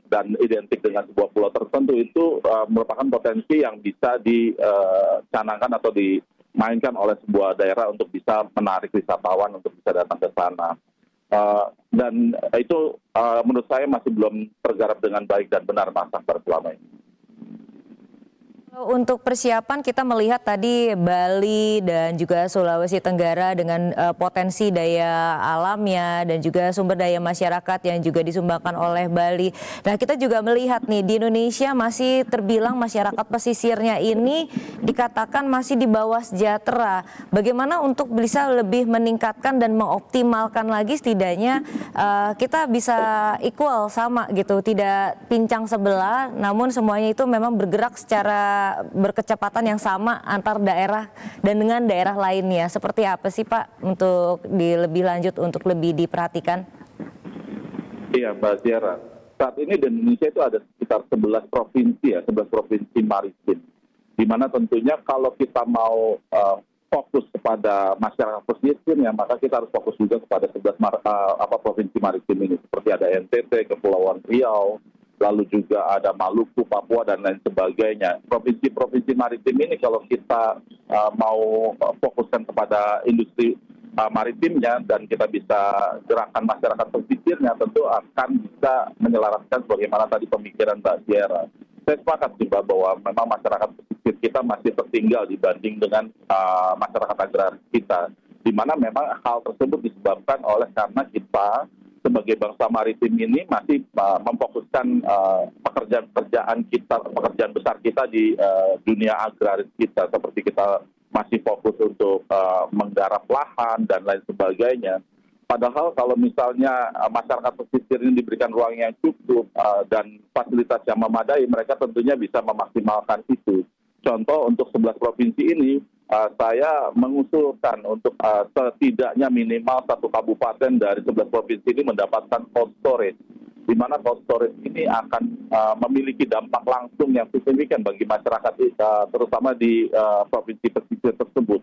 dan identik dengan sebuah pulau tertentu, itu merupakan potensi yang bisa dicanangkan atau dimainkan oleh sebuah daerah untuk bisa menarik wisatawan untuk bisa datang ke sana. Dan itu menurut saya masih belum tergarap dengan baik dan benar Mas Akbar selama ini. Untuk persiapan kita melihat tadi Bali dan juga Sulawesi Tenggara dengan potensi daya alamnya dan juga sumber daya masyarakat yang juga disumbangkan oleh Bali. Nah kita juga melihat nih di Indonesia masih terbilang masyarakat pesisirnya ini dikatakan masih di bawah sejahtera. Bagaimana untuk bisa lebih meningkatkan dan mengoptimalkan lagi setidaknya kita bisa equal sama gitu, tidak pincang sebelah, namun semuanya itu memang bergerak secara berkecepatan yang sama antar daerah dan dengan daerah lainnya. Seperti apa sih Pak untuk lebih lanjut untuk lebih diperhatikan? Iya Mbak Tiara, saat ini di Indonesia itu ada sekitar 11 provinsi ya, 11 provinsi maritim. Di mana tentunya kalau kita mau fokus kepada masyarakat pesisirnya, maka kita harus fokus juga kepada 11 provinsi maritim ini. Seperti ada NTT, Kepulauan Riau, lalu juga ada Maluku, Papua, dan lain sebagainya. Provinsi-provinsi maritim ini kalau kita mau fokuskan kepada industri maritimnya dan kita bisa gerakan masyarakat pesisirnya, tentu akan bisa menyelaraskan bagaimana tadi pemikiran Mbak Tiara. Saya sepakat juga bahwa memang masyarakat pesisir kita masih tertinggal dibanding dengan masyarakat agraris kita, di mana memang hal tersebut disebabkan oleh karena kita sebagai bangsa maritim ini masih memfokuskan pekerjaan besar kita di dunia agraris kita, seperti kita masih fokus untuk menggarap lahan dan lain sebagainya. Padahal kalau misalnya masyarakat pesisir ini diberikan ruang yang cukup dan fasilitas yang memadai, mereka tentunya bisa memaksimalkan itu. Contoh untuk 11 provinsi ini, saya mengusulkan untuk setidaknya minimal satu kabupaten dari 11 provinsi ini mendapatkan cold storage, di mana cold storage ini akan memiliki dampak langsung yang signifikan bagi masyarakat, terutama di provinsi pesisir tersebut.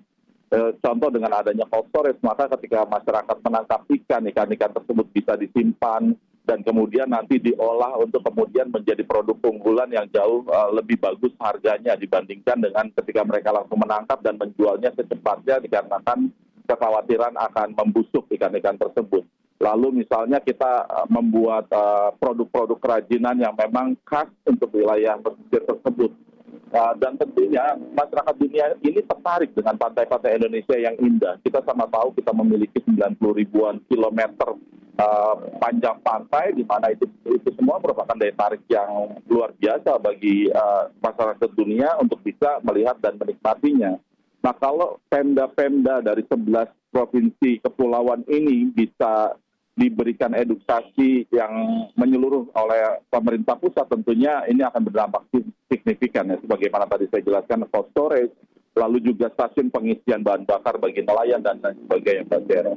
Contoh dengan adanya cold storage, maka ketika masyarakat menangkap ikan tersebut bisa disimpan dan kemudian nanti diolah untuk kemudian menjadi produk unggulan yang jauh lebih bagus harganya dibandingkan dengan ketika mereka langsung menangkap dan menjualnya secepatnya dikarenakan kekhawatiran akan membusuk ikan-ikan tersebut. Lalu misalnya kita membuat produk-produk kerajinan yang memang khas untuk wilayah pesisir tersebut. Dan tentunya masyarakat dunia ini tertarik dengan pantai-pantai Indonesia yang indah. Kita sama tahu kita memiliki 90 ribuan kilometer panjang pantai, di mana itu semua merupakan daya tarik yang luar biasa bagi masyarakat dunia untuk bisa melihat dan menikmatinya. Nah kalau pemda-pemda dari 11 provinsi kepulauan ini bisa diberikan edukasi yang menyeluruh oleh pemerintah pusat, tentunya ini akan berdampak signifikan ya, sebagaimana tadi saya jelaskan cold storage, lalu juga stasiun pengisian bahan bakar bagi nelayan dan lain sebagainya, Mbak Tiara.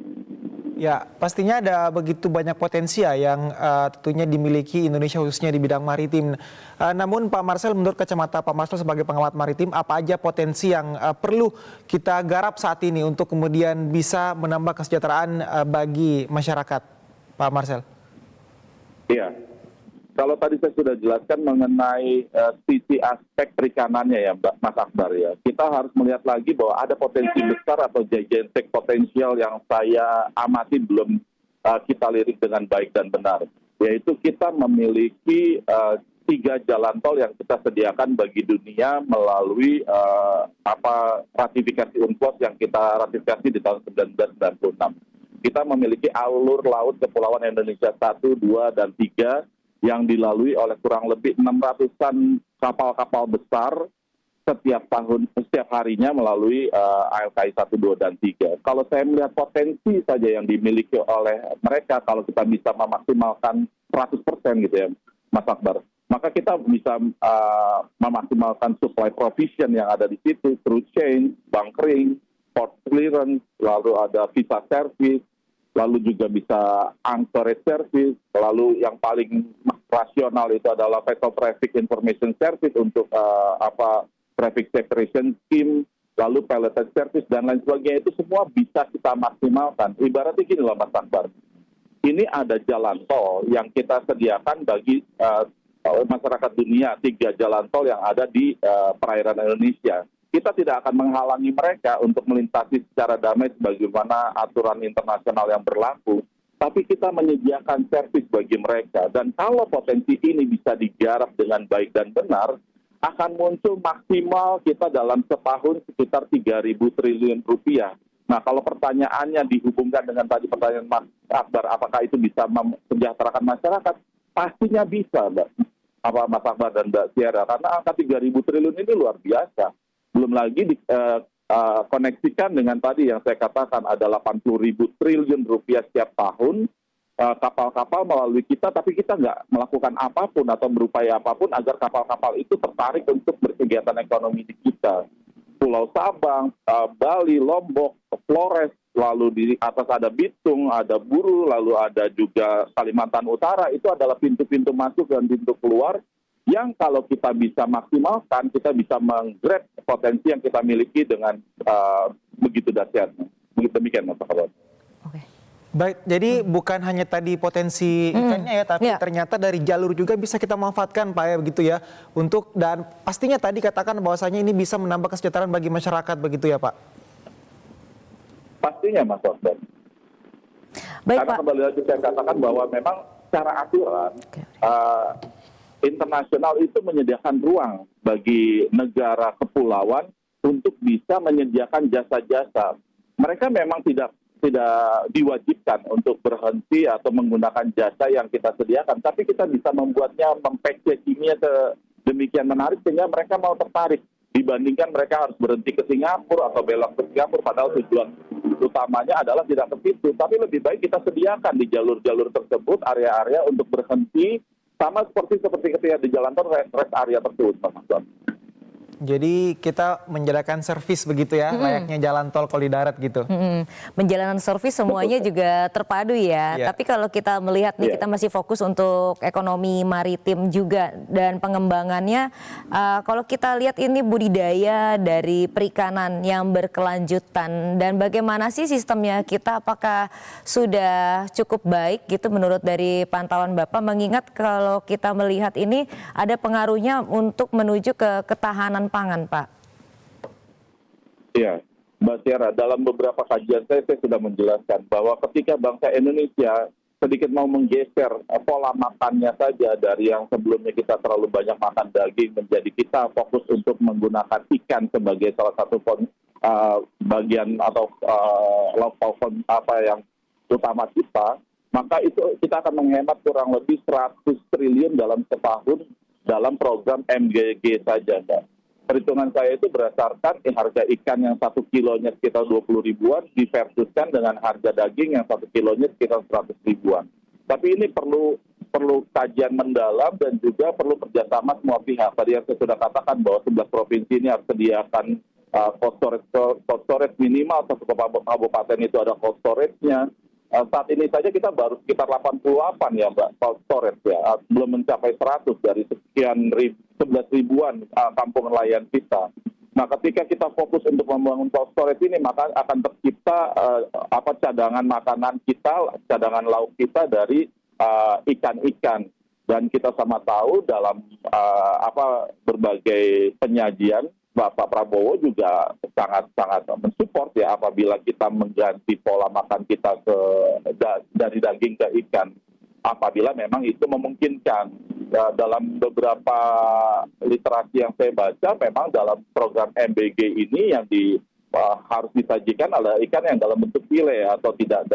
Ya, pastinya ada begitu banyak potensi ya yang tentunya dimiliki Indonesia khususnya di bidang maritim. Namun Pak Marcel, menurut kacamata Pak Marcel sebagai pengamat maritim, apa aja potensi yang perlu kita garap saat ini untuk kemudian bisa menambah kesejahteraan bagi masyarakat, Pak Marcel? Iya, kalau tadi saya sudah jelaskan mengenai sisi aspek perikanannya ya, Mas Akbar ya. Kita harus melihat lagi bahwa ada potensi besar atau gigantic potensial yang saya amati belum kita lirik dengan baik dan benar. Yaitu kita memiliki 3 jalan tol yang kita sediakan bagi dunia melalui ratifikasi UNCLOS yang kita ratifikasi di tahun 1996. Kita memiliki alur laut Kepulauan Indonesia 1, 2, dan 3 yang dilalui oleh kurang lebih 600-an kapal-kapal besar setiap harinya melalui ALKI 1, 2, dan 3. Kalau saya melihat potensi saja yang dimiliki oleh mereka, kalau kita bisa memaksimalkan 100% gitu ya, Mas Akbar, maka kita bisa memaksimalkan supply provision yang ada di situ, through chain, bunkering, port clearance, lalu ada visa service, lalu juga bisa anchorage service, lalu yang paling rasional itu adalah vessel traffic information service untuk traffic separation scheme, lalu pelleted service dan lain sebagainya. Itu semua bisa kita maksimalkan. Ibaratnya gini loh Mas Akbar, ini ada jalan tol yang kita sediakan bagi masyarakat dunia, 3 jalan tol yang ada di perairan Indonesia. Kita tidak akan menghalangi mereka untuk melintasi secara damai sebagaimana aturan internasional yang berlaku, tapi kita menyediakan servis bagi mereka. Dan kalau potensi ini bisa digarap dengan baik dan benar, akan muncul maksimal kita dalam setahun sekitar 3.000 triliun rupiah. Nah, kalau pertanyaannya dihubungkan dengan tadi pertanyaan Mas Akbar, apakah itu bisa mensejahterakan masyarakat? Pastinya bisa, Mas Akbar dan Mbak Tiara, karena angka 3.000 triliun ini luar biasa. Belum lagi dikoneksikan dengan tadi yang saya katakan ada 80.000 triliun rupiah setiap tahun kapal-kapal melalui kita, tapi kita nggak melakukan apapun atau berupaya apapun agar kapal-kapal itu tertarik untuk berkegiatan ekonomi di kita. Pulau Sabang, Bali, Lombok, Flores, lalu di atas ada Bitung, ada Buru, lalu ada juga Kalimantan Utara, itu adalah pintu-pintu masuk dan pintu keluar yang kalau kita bisa maksimalkan, kita bisa menggrab potensi yang kita miliki dengan begitu dahsyatnya. Begitu demikian, Mas Akbar. Baik, jadi bukan hanya tadi potensi ikannya ya, tapi ternyata dari jalur juga bisa kita manfaatkan Pak ya, begitu ya. Dan pastinya tadi katakan bahwasanya ini bisa menambah kesejahteraan bagi masyarakat, begitu ya Pak? Pastinya Mas Akbar. Karena kembali lagi saya katakan bahwa memang secara aturan internasional itu menyediakan ruang bagi negara kepulauan untuk bisa menyediakan jasa-jasa. Mereka memang tidak diwajibkan untuk berhenti atau menggunakan jasa yang kita sediakan, tapi kita bisa membuatnya, mempackaginya demikian menarik sehingga mereka mau tertarik dibandingkan mereka harus berhenti ke Singapura atau belok ke Singapura, padahal tujuan utamanya adalah tidak ke situ. Tapi lebih baik kita sediakan di jalur-jalur tersebut area-area untuk berhenti, sama seperti ketika di jalan tol rest area tersebut, Mas Akbar. Jadi kita menjalankan servis begitu ya, layaknya jalan tol kalau di darat gitu. Menjalankan servis semuanya juga terpadu ya. Tapi kalau kita melihat nih, kita masih fokus untuk ekonomi maritim juga dan pengembangannya. Kalau kita lihat ini budidaya dari perikanan yang berkelanjutan dan bagaimana sih sistemnya kita, apakah sudah cukup baik gitu menurut dari pantauan Bapak, mengingat kalau kita melihat ini ada pengaruhnya untuk menuju ke ketahanan pangan, Pak. Iya, Mbak Tiara, dalam beberapa kajian saya sudah menjelaskan bahwa ketika bangsa Indonesia sedikit mau menggeser pola makannya saja dari yang sebelumnya kita terlalu banyak makan daging menjadi kita fokus untuk menggunakan ikan sebagai salah satu bagian atau lauk yang utama kita, maka itu kita akan menghemat kurang lebih 100 triliun dalam setahun dalam program MGG saja, Mbak. Perhitungan saya itu berdasarkan harga ikan yang 1 kilonya sekitar 20 ribuan diversuskan dengan harga daging yang 1 kilonya sekitar 100 ribuan. Tapi ini perlu kajian mendalam dan juga perlu kerjasama semua pihak. Tadi yang saya sudah katakan bahwa 11 provinsi ini harus sediakan cold storage minimal satu kabupaten itu ada cold storage-nya. Saat ini saja kita baru sekitar 88 ya Mbak cold storage ya, belum mencapai 100 dari sekian 11 ribuan kampung nelayan kita. Nah, ketika kita fokus untuk membangun cold storage ini, maka akan tercipta cadangan makanan kita, cadangan lauk kita dari ikan-ikan. Dan kita sama tahu dalam berbagai penyajian, Bapak Prabowo juga sangat-sangat mensupport ya apabila kita mengganti pola makan kita dari daging ke ikan. Apabila memang itu memungkinkan. Dalam beberapa literasi yang saya baca, memang dalam program MBG ini yang harus disajikan adalah ikan yang dalam bentuk file atau tidak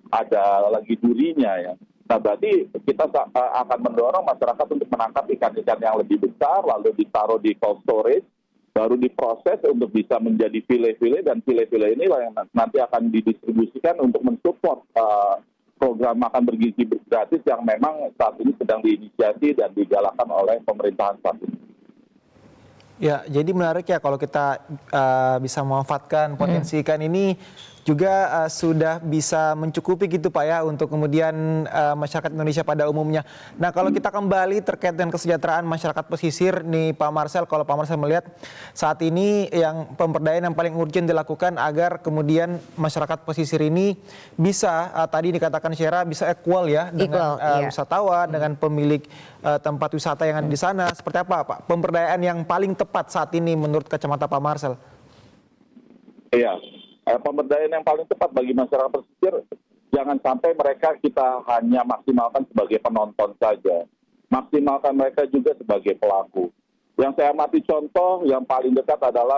ada lagi durinya ya. Nah, berarti kita akan mendorong masyarakat untuk menangkap ikan-ikan yang lebih besar, lalu ditaruh di cold storage, baru diproses untuk bisa menjadi file-file, dan file-file ini yang nanti akan didistribusikan untuk mensupport program makan bergizi gratis yang memang saat ini sedang diinisiasi dan digalakkan oleh pemerintahan saat ini. Ya, jadi menarik ya kalau kita bisa memanfaatkan potensi ikan ini juga sudah bisa mencukupi gitu Pak ya untuk kemudian masyarakat Indonesia pada umumnya. Nah, kalau kita kembali terkait dengan kesejahteraan masyarakat pesisir nih Pak Marcel, kalau Pak Marcel melihat saat ini yang pemberdayaan yang paling urgent dilakukan agar kemudian masyarakat pesisir ini bisa tadi dikatakan Syera bisa equal ya dengan wisatawan, dengan pemilik tempat wisata yang ada di sana. Seperti apa Pak pemberdayaan yang paling tepat saat ini menurut kacamata Pak Marcel? Iya. Pemberdayaan yang paling tepat bagi masyarakat pesisir, jangan sampai mereka kita hanya maksimalkan sebagai penonton saja. Maksimalkan mereka juga sebagai pelaku. Yang saya amati contoh yang paling dekat adalah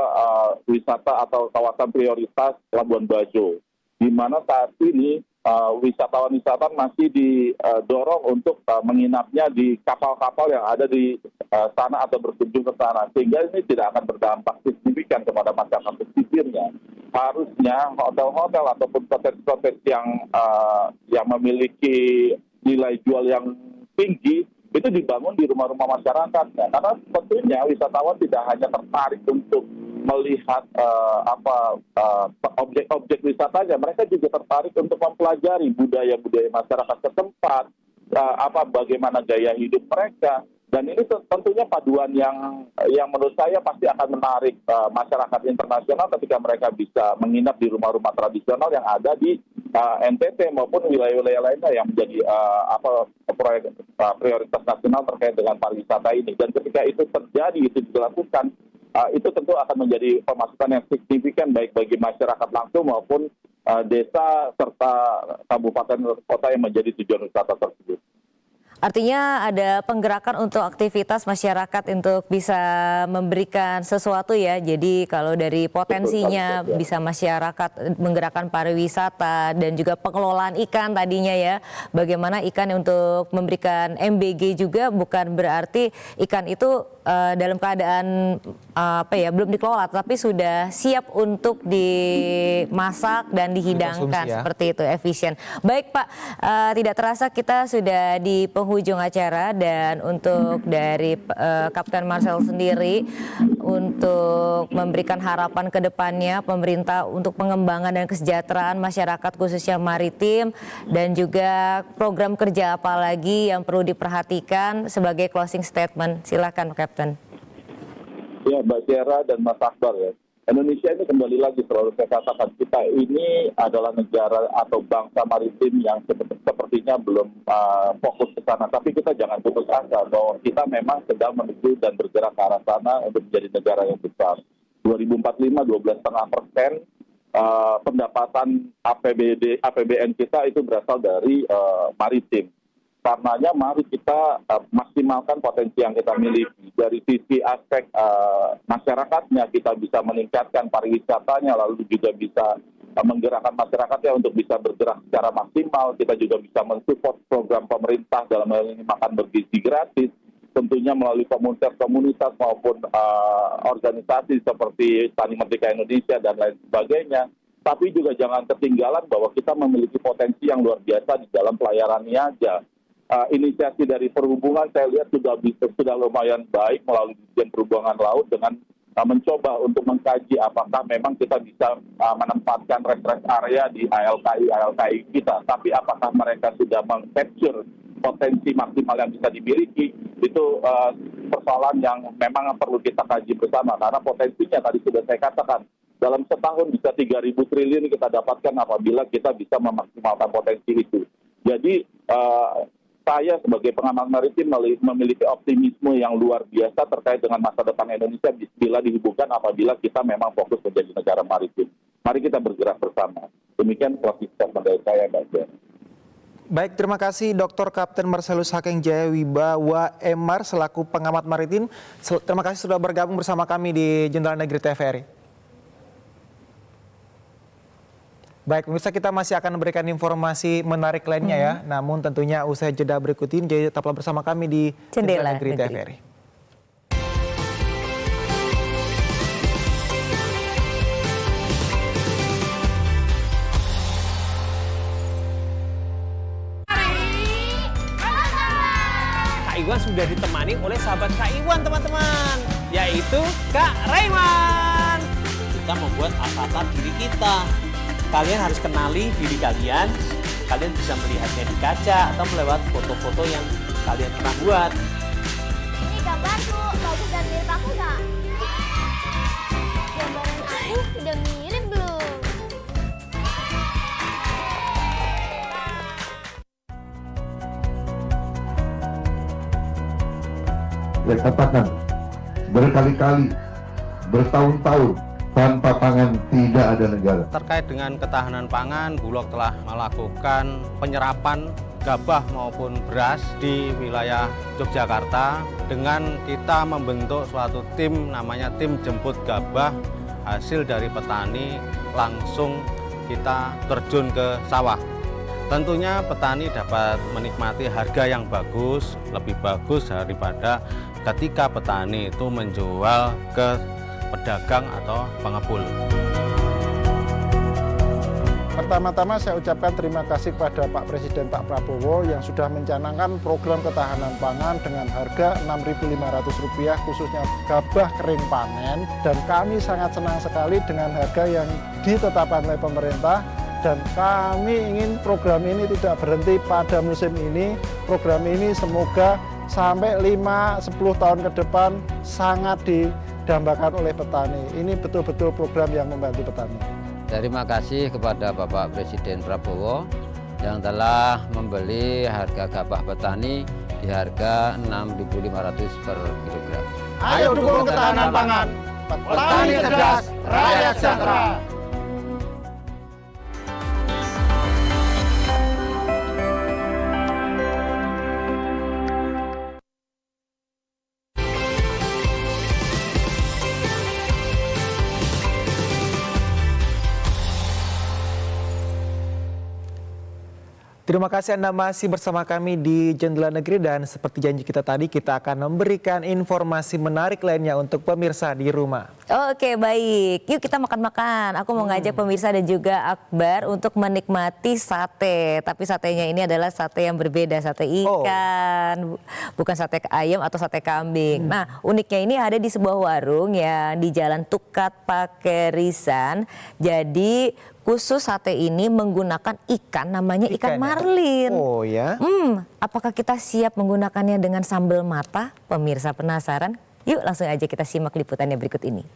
wisata atau kawasan prioritas Labuan Bajo, di mana saat ini wisatawan-wisatawan masih didorong untuk menginapnya di kapal-kapal yang ada di sana atau berkunjung ke sana, sehingga ini tidak akan berdampak signifikan kepada masyarakat pesisirnya. Harusnya hotel-hotel ataupun cottage yang memiliki nilai jual yang tinggi itu dibangun di rumah-rumah masyarakat, ya. Karena tentunya wisatawan tidak hanya tertarik untuk melihat objek-objek wisatanya, mereka juga tertarik untuk mempelajari budaya-budaya masyarakat setempat, bagaimana gaya hidup mereka. Dan ini tentunya paduan yang menurut saya pasti akan menarik masyarakat internasional ketika mereka bisa menginap di rumah-rumah tradisional yang ada di NTT maupun wilayah-wilayah lainnya yang menjadi proyek prioritas nasional terkait dengan pariwisata ini. Dan ketika itu terjadi, itu dilakukan, itu tentu akan menjadi pemasukan yang signifikan baik bagi masyarakat langsung maupun desa serta kabupaten kota yang menjadi tujuan wisata tersebut. Artinya ada penggerakan untuk aktivitas masyarakat untuk bisa memberikan sesuatu ya. Jadi kalau dari potensinya bisa masyarakat menggerakkan pariwisata dan juga pengelolaan ikan tadinya ya. Bagaimana ikan untuk memberikan MBG juga bukan berarti ikan itu dalam keadaan belum dikelola tapi sudah siap untuk dimasak dan dihidangkan seperti itu, efisien. Baik Pak, tidak terasa kita sudah di penghujung acara, dan untuk dari Kapten Marcel sendiri untuk memberikan harapan ke depannya pemerintah untuk pengembangan dan kesejahteraan masyarakat khususnya maritim, dan juga program kerja apa lagi yang perlu diperhatikan sebagai closing statement. Silakan Kapten. Ya, Mbak Syera dan Mas Akbar ya. Indonesia ini kembali lagi selalu saya katakan, kita ini adalah negara atau bangsa maritim yang sepertinya belum fokus ke sana. Tapi kita jangan putus asa bahwa kita memang sedang menuju dan bergerak ke arah sana untuk menjadi negara yang besar. 2045 12,5% pendapatan APBN kita itu berasal dari maritim. Karenanya mari kita maksimalkan potensi yang kita miliki. Dari sisi aspek masyarakatnya, kita bisa meningkatkan pariwisatanya, lalu juga bisa menggerakkan masyarakatnya untuk bisa bergerak secara maksimal. Kita juga bisa mensupport program pemerintah dalam hal ini makan bergizi gratis, tentunya melalui komunitas-komunitas maupun organisasi seperti Tani Merdeka Indonesia dan lain sebagainya. Tapi juga jangan ketinggalan bahwa kita memiliki potensi yang luar biasa di dalam pelayaran niaga. Inisiasi dari perhubungan saya lihat sudah lumayan baik melalui Dirjen Perhubungan Laut dengan mencoba untuk mengkaji apakah memang kita bisa menempatkan rest area di ALKI kita. Tapi apakah mereka sudah meng-capture potensi maksimal yang bisa dimiliki, itu persoalan yang memang perlu kita kaji bersama. Karena potensinya tadi sudah saya katakan, dalam setahun bisa 3.000 triliun kita dapatkan apabila kita bisa memaksimalkan potensi itu. Jadi saya sebagai pengamat maritim memiliki optimisme yang luar biasa terkait dengan masa depan Indonesia bila dihubungkan apabila kita memang fokus menjadi negara maritim. Mari kita bergerak bersama. Demikian closing statement dari saya, Mbak Jen. Baik, terima kasih Dr. Kapten Marcelus Hakeng Jaya Wibawa MR selaku pengamat maritim. Terima kasih sudah bergabung bersama kami di Jendela Negeri TVRI. Baik, pemirsa, kita masih akan memberikan informasi menarik lainnya ya. Namun tentunya usai jeda berikut ini, jadi tetaplah bersama kami di Jendela Negeri TVRI. Kak Iwan sudah ditemani oleh sahabat Kak Iwan, teman-teman, yaitu Kak Rayman. Kita membuat avatar diri kita. Kalian harus kenali diri kalian. Kalian bisa melihatnya di kaca atau melewat foto-foto yang kalian pernah buat. Ini gambarku, bagus dan mirip aku nggak? Gambaran aku sudah mirip belum? Saya katakan berkali-kali, bertahun-tahun, tanpa pangan tidak ada negara. Terkait dengan ketahanan pangan, Bulog telah melakukan penyerapan gabah maupun beras di wilayah Yogyakarta dengan kita membentuk suatu tim namanya tim jemput gabah hasil dari petani, langsung kita terjun ke sawah. Tentunya petani dapat menikmati harga yang bagus, lebih bagus daripada ketika petani itu menjual ke pedagang atau pengepul. Pertama-tama saya ucapkan terima kasih kepada Pak Presiden Pak Prabowo yang sudah mencanangkan program ketahanan pangan dengan harga Rp6.500 khususnya gabah kering panen, dan kami sangat senang sekali dengan harga yang ditetapkan oleh pemerintah, dan kami ingin program ini tidak berhenti pada musim ini. Program ini semoga sampai 5-10 tahun ke depan sangat didambakan oleh petani. Ini betul-betul program yang membantu petani. Terima kasih kepada Bapak Presiden Prabowo yang telah membeli harga gabah petani di harga Rp6.500 per kilogram. Ayo dukung ketahanan pangan. Petani cerdas, rakyat sejahtera. Terima kasih Anda masih bersama kami di Jendela Negeri, dan seperti janji kita tadi, kita akan memberikan informasi menarik lainnya untuk pemirsa di rumah. Oke, baik. Yuk kita makan-makan. Aku mau ngajak pemirsa dan juga Akbar untuk menikmati sate. Tapi satenya ini adalah sate yang berbeda, sate ikan. Bukan sate ayam atau sate kambing. Nah, uniknya ini ada di sebuah warung yang di Jalan Tukat Pakerisan. Jadi khusus sate ini menggunakan ikan, namanya ikan marlin. Oh ya? Apakah kita siap menggunakannya dengan sambal mata? Pemirsa penasaran? Yuk langsung aja kita simak liputannya berikut ini.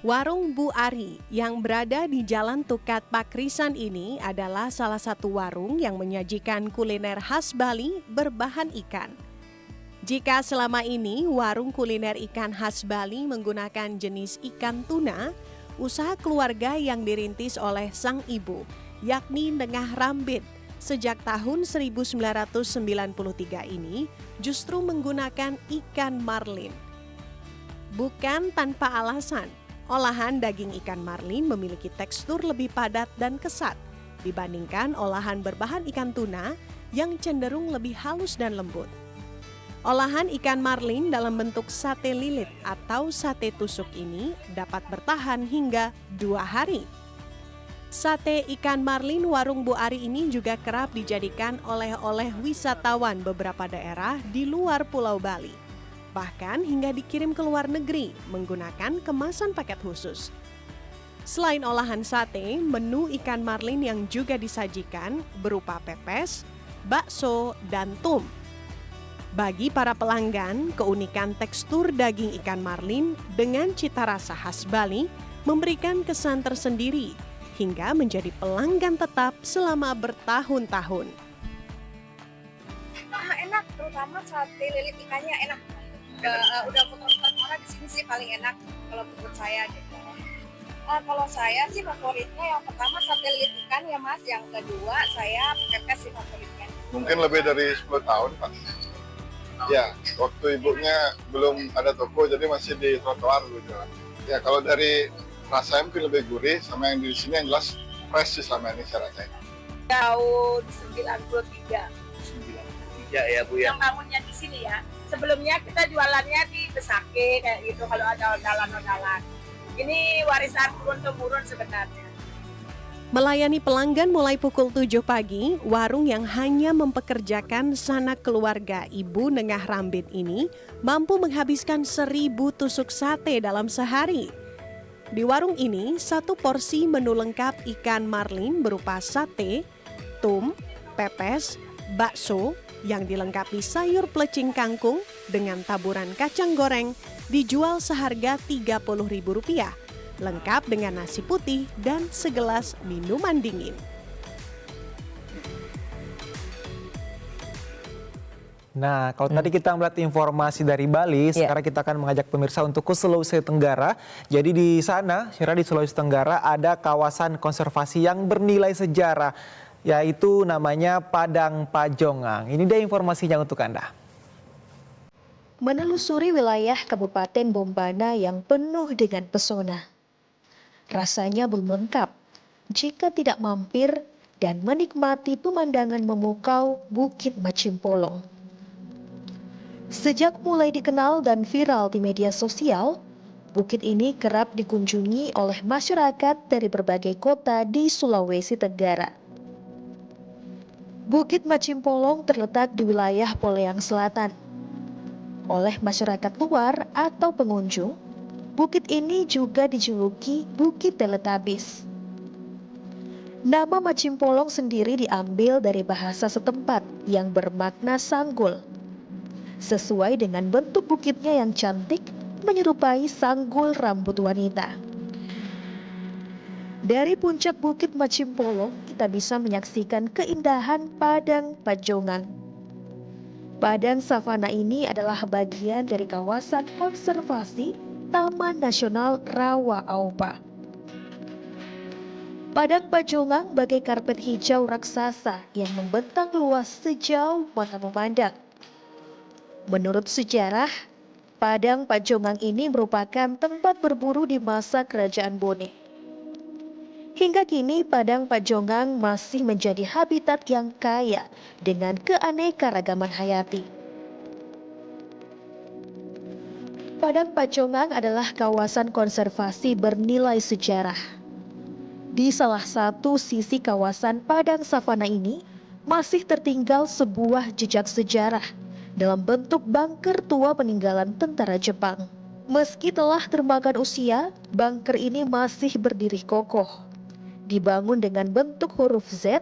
Warung Bu Ari yang berada di Jalan Tukat Pakrisan ini adalah salah satu warung yang menyajikan kuliner khas Bali berbahan ikan. Jika selama ini warung kuliner ikan khas Bali menggunakan jenis ikan tuna, usaha keluarga yang dirintis oleh sang ibu, yakni Nengah Rambit, sejak tahun 1993 ini justru menggunakan ikan marlin. Bukan tanpa alasan, olahan daging ikan marlin memiliki tekstur lebih padat dan kesat dibandingkan olahan berbahan ikan tuna yang cenderung lebih halus dan lembut. Olahan ikan marlin dalam bentuk sate lilit atau sate tusuk ini dapat bertahan hingga 2 hari. Sate ikan marlin warung Bu Ari ini juga kerap dijadikan oleh-oleh wisatawan beberapa daerah di luar Pulau Bali. Bahkan hingga dikirim ke luar negeri menggunakan kemasan paket khusus. Selain olahan sate, menu ikan marlin yang juga disajikan berupa pepes, bakso, dan tum. Bagi para pelanggan, keunikan tekstur daging ikan marlin dengan cita rasa khas Bali memberikan kesan tersendiri hingga menjadi pelanggan tetap selama bertahun-tahun. Enak, terutama sate lilit ikannya enak. Udah muter-muter mana di sini sih paling enak kalau menurut saya gitu. Kalau saya sih favoritnya yang pertama sate lilit ikan ya Mas, yang kedua saya pepes sih favoritnya. Mungkin lebih dari 10 tahun Pak. Ya, waktu ibunya belum ada toko jadi masih di trotoar dulu jualan. Ya kalau dari rasanya mungkin lebih gurih sama yang di sini yang jelas fresh sih selama ini saya rasain. Tahun 93. 93 ya Bu ya. Yang bangunnya di sini ya. Sebelumnya kita jualannya di Besake kayak gitu kalau ada odalan-odalan. Ini warisan turun-temurun sebenarnya. Melayani pelanggan mulai pukul 7 pagi, warung yang hanya mempekerjakan sanak keluarga Ibu Nengah Rambit ini mampu menghabiskan 1000 tusuk sate dalam sehari. Di warung ini, satu porsi menu lengkap ikan marlin berupa sate, tum, pepes, bakso, yang dilengkapi sayur pelecing kangkung dengan taburan kacang goreng dijual seharga Rp30.000, lengkap dengan nasi putih dan segelas minuman dingin. Nah, kalau tadi kita melihat informasi dari Bali, sekarang kita akan mengajak pemirsa untuk ke Sulawesi Tenggara. Jadi di sana, di Sulawesi Tenggara ada kawasan konservasi yang bernilai sejarah, yaitu namanya Padang Pajongang. Ini dia informasinya untuk Anda. Menelusuri wilayah Kabupaten Bombana yang penuh dengan pesona. Rasanya belum lengkap jika tidak mampir dan menikmati pemandangan memukau Bukit Macimpolong. Sejak mulai dikenal dan viral di media sosial, bukit ini kerap dikunjungi oleh masyarakat dari berbagai kota di Sulawesi Tenggara. Bukit Macimpolong terletak di wilayah Poleyang Selatan. Oleh masyarakat luar atau pengunjung, bukit ini juga dijuluki Bukit Teletubbies. Nama Macimpolong sendiri diambil dari bahasa setempat yang bermakna sanggul. Sesuai dengan bentuk bukitnya yang cantik, menyerupai sanggul rambut wanita. Dari puncak Bukit Macimpolong, kita bisa menyaksikan keindahan Padang Pajongang. Padang savana ini adalah bagian dari kawasan konservasi Taman Nasional Rawa Aupa. Padang Pajongang bagai karpet hijau raksasa yang membentang luas sejauh mata memandang. Menurut sejarah, Padang Pajongang ini merupakan tempat berburu di masa Kerajaan Bone. Hingga kini Padang Pajongang masih menjadi habitat yang kaya dengan keanekaragaman hayati. Padang Pajongang adalah kawasan konservasi bernilai sejarah. Di salah satu sisi kawasan Padang Savana ini masih tertinggal sebuah jejak sejarah dalam bentuk bunker tua peninggalan tentara Jepang. Meski telah termakan usia, bunker ini masih berdiri kokoh. Dibangun dengan bentuk huruf Z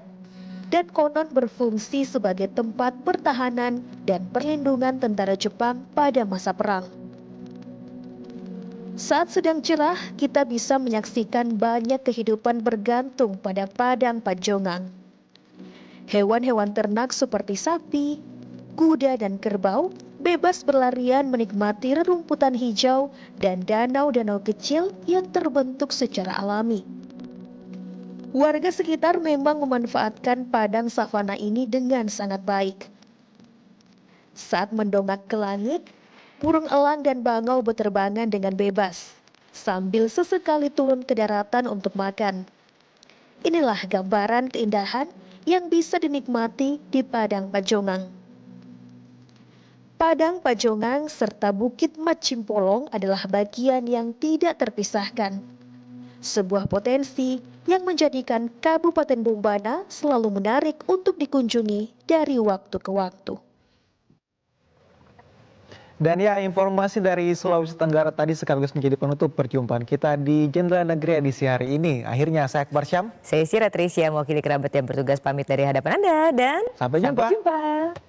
dan konon berfungsi sebagai tempat pertahanan dan perlindungan tentara Jepang pada masa perang. Saat sedang cerah, kita bisa menyaksikan banyak kehidupan bergantung pada Padang Pajongang. Hewan-hewan ternak seperti sapi, kuda dan kerbau bebas berlarian menikmati rerumputan hijau dan danau-danau kecil yang terbentuk secara alami. Warga sekitar memang memanfaatkan padang savana ini dengan sangat baik. Saat mendongak ke langit, burung elang dan bangau berterbangan dengan bebas, sambil sesekali turun ke daratan untuk makan. Inilah gambaran keindahan yang bisa dinikmati di Padang Pajongang. Padang Pajongang serta Bukit Macimpolong adalah bagian yang tidak terpisahkan. Sebuah potensi yang menjadikan Kabupaten Bombana selalu menarik untuk dikunjungi dari waktu ke waktu. Dan ya, informasi dari Sulawesi Tenggara tadi sekaligus menjadi penutup perjumpaan kita di Jendela Negeri edisi hari ini. Akhirnya saya Akbar Syam. Saya Sira Trisya, mewakili kerabat yang bertugas pamit dari hadapan Anda dan sampai jumpa. Sampai jumpa.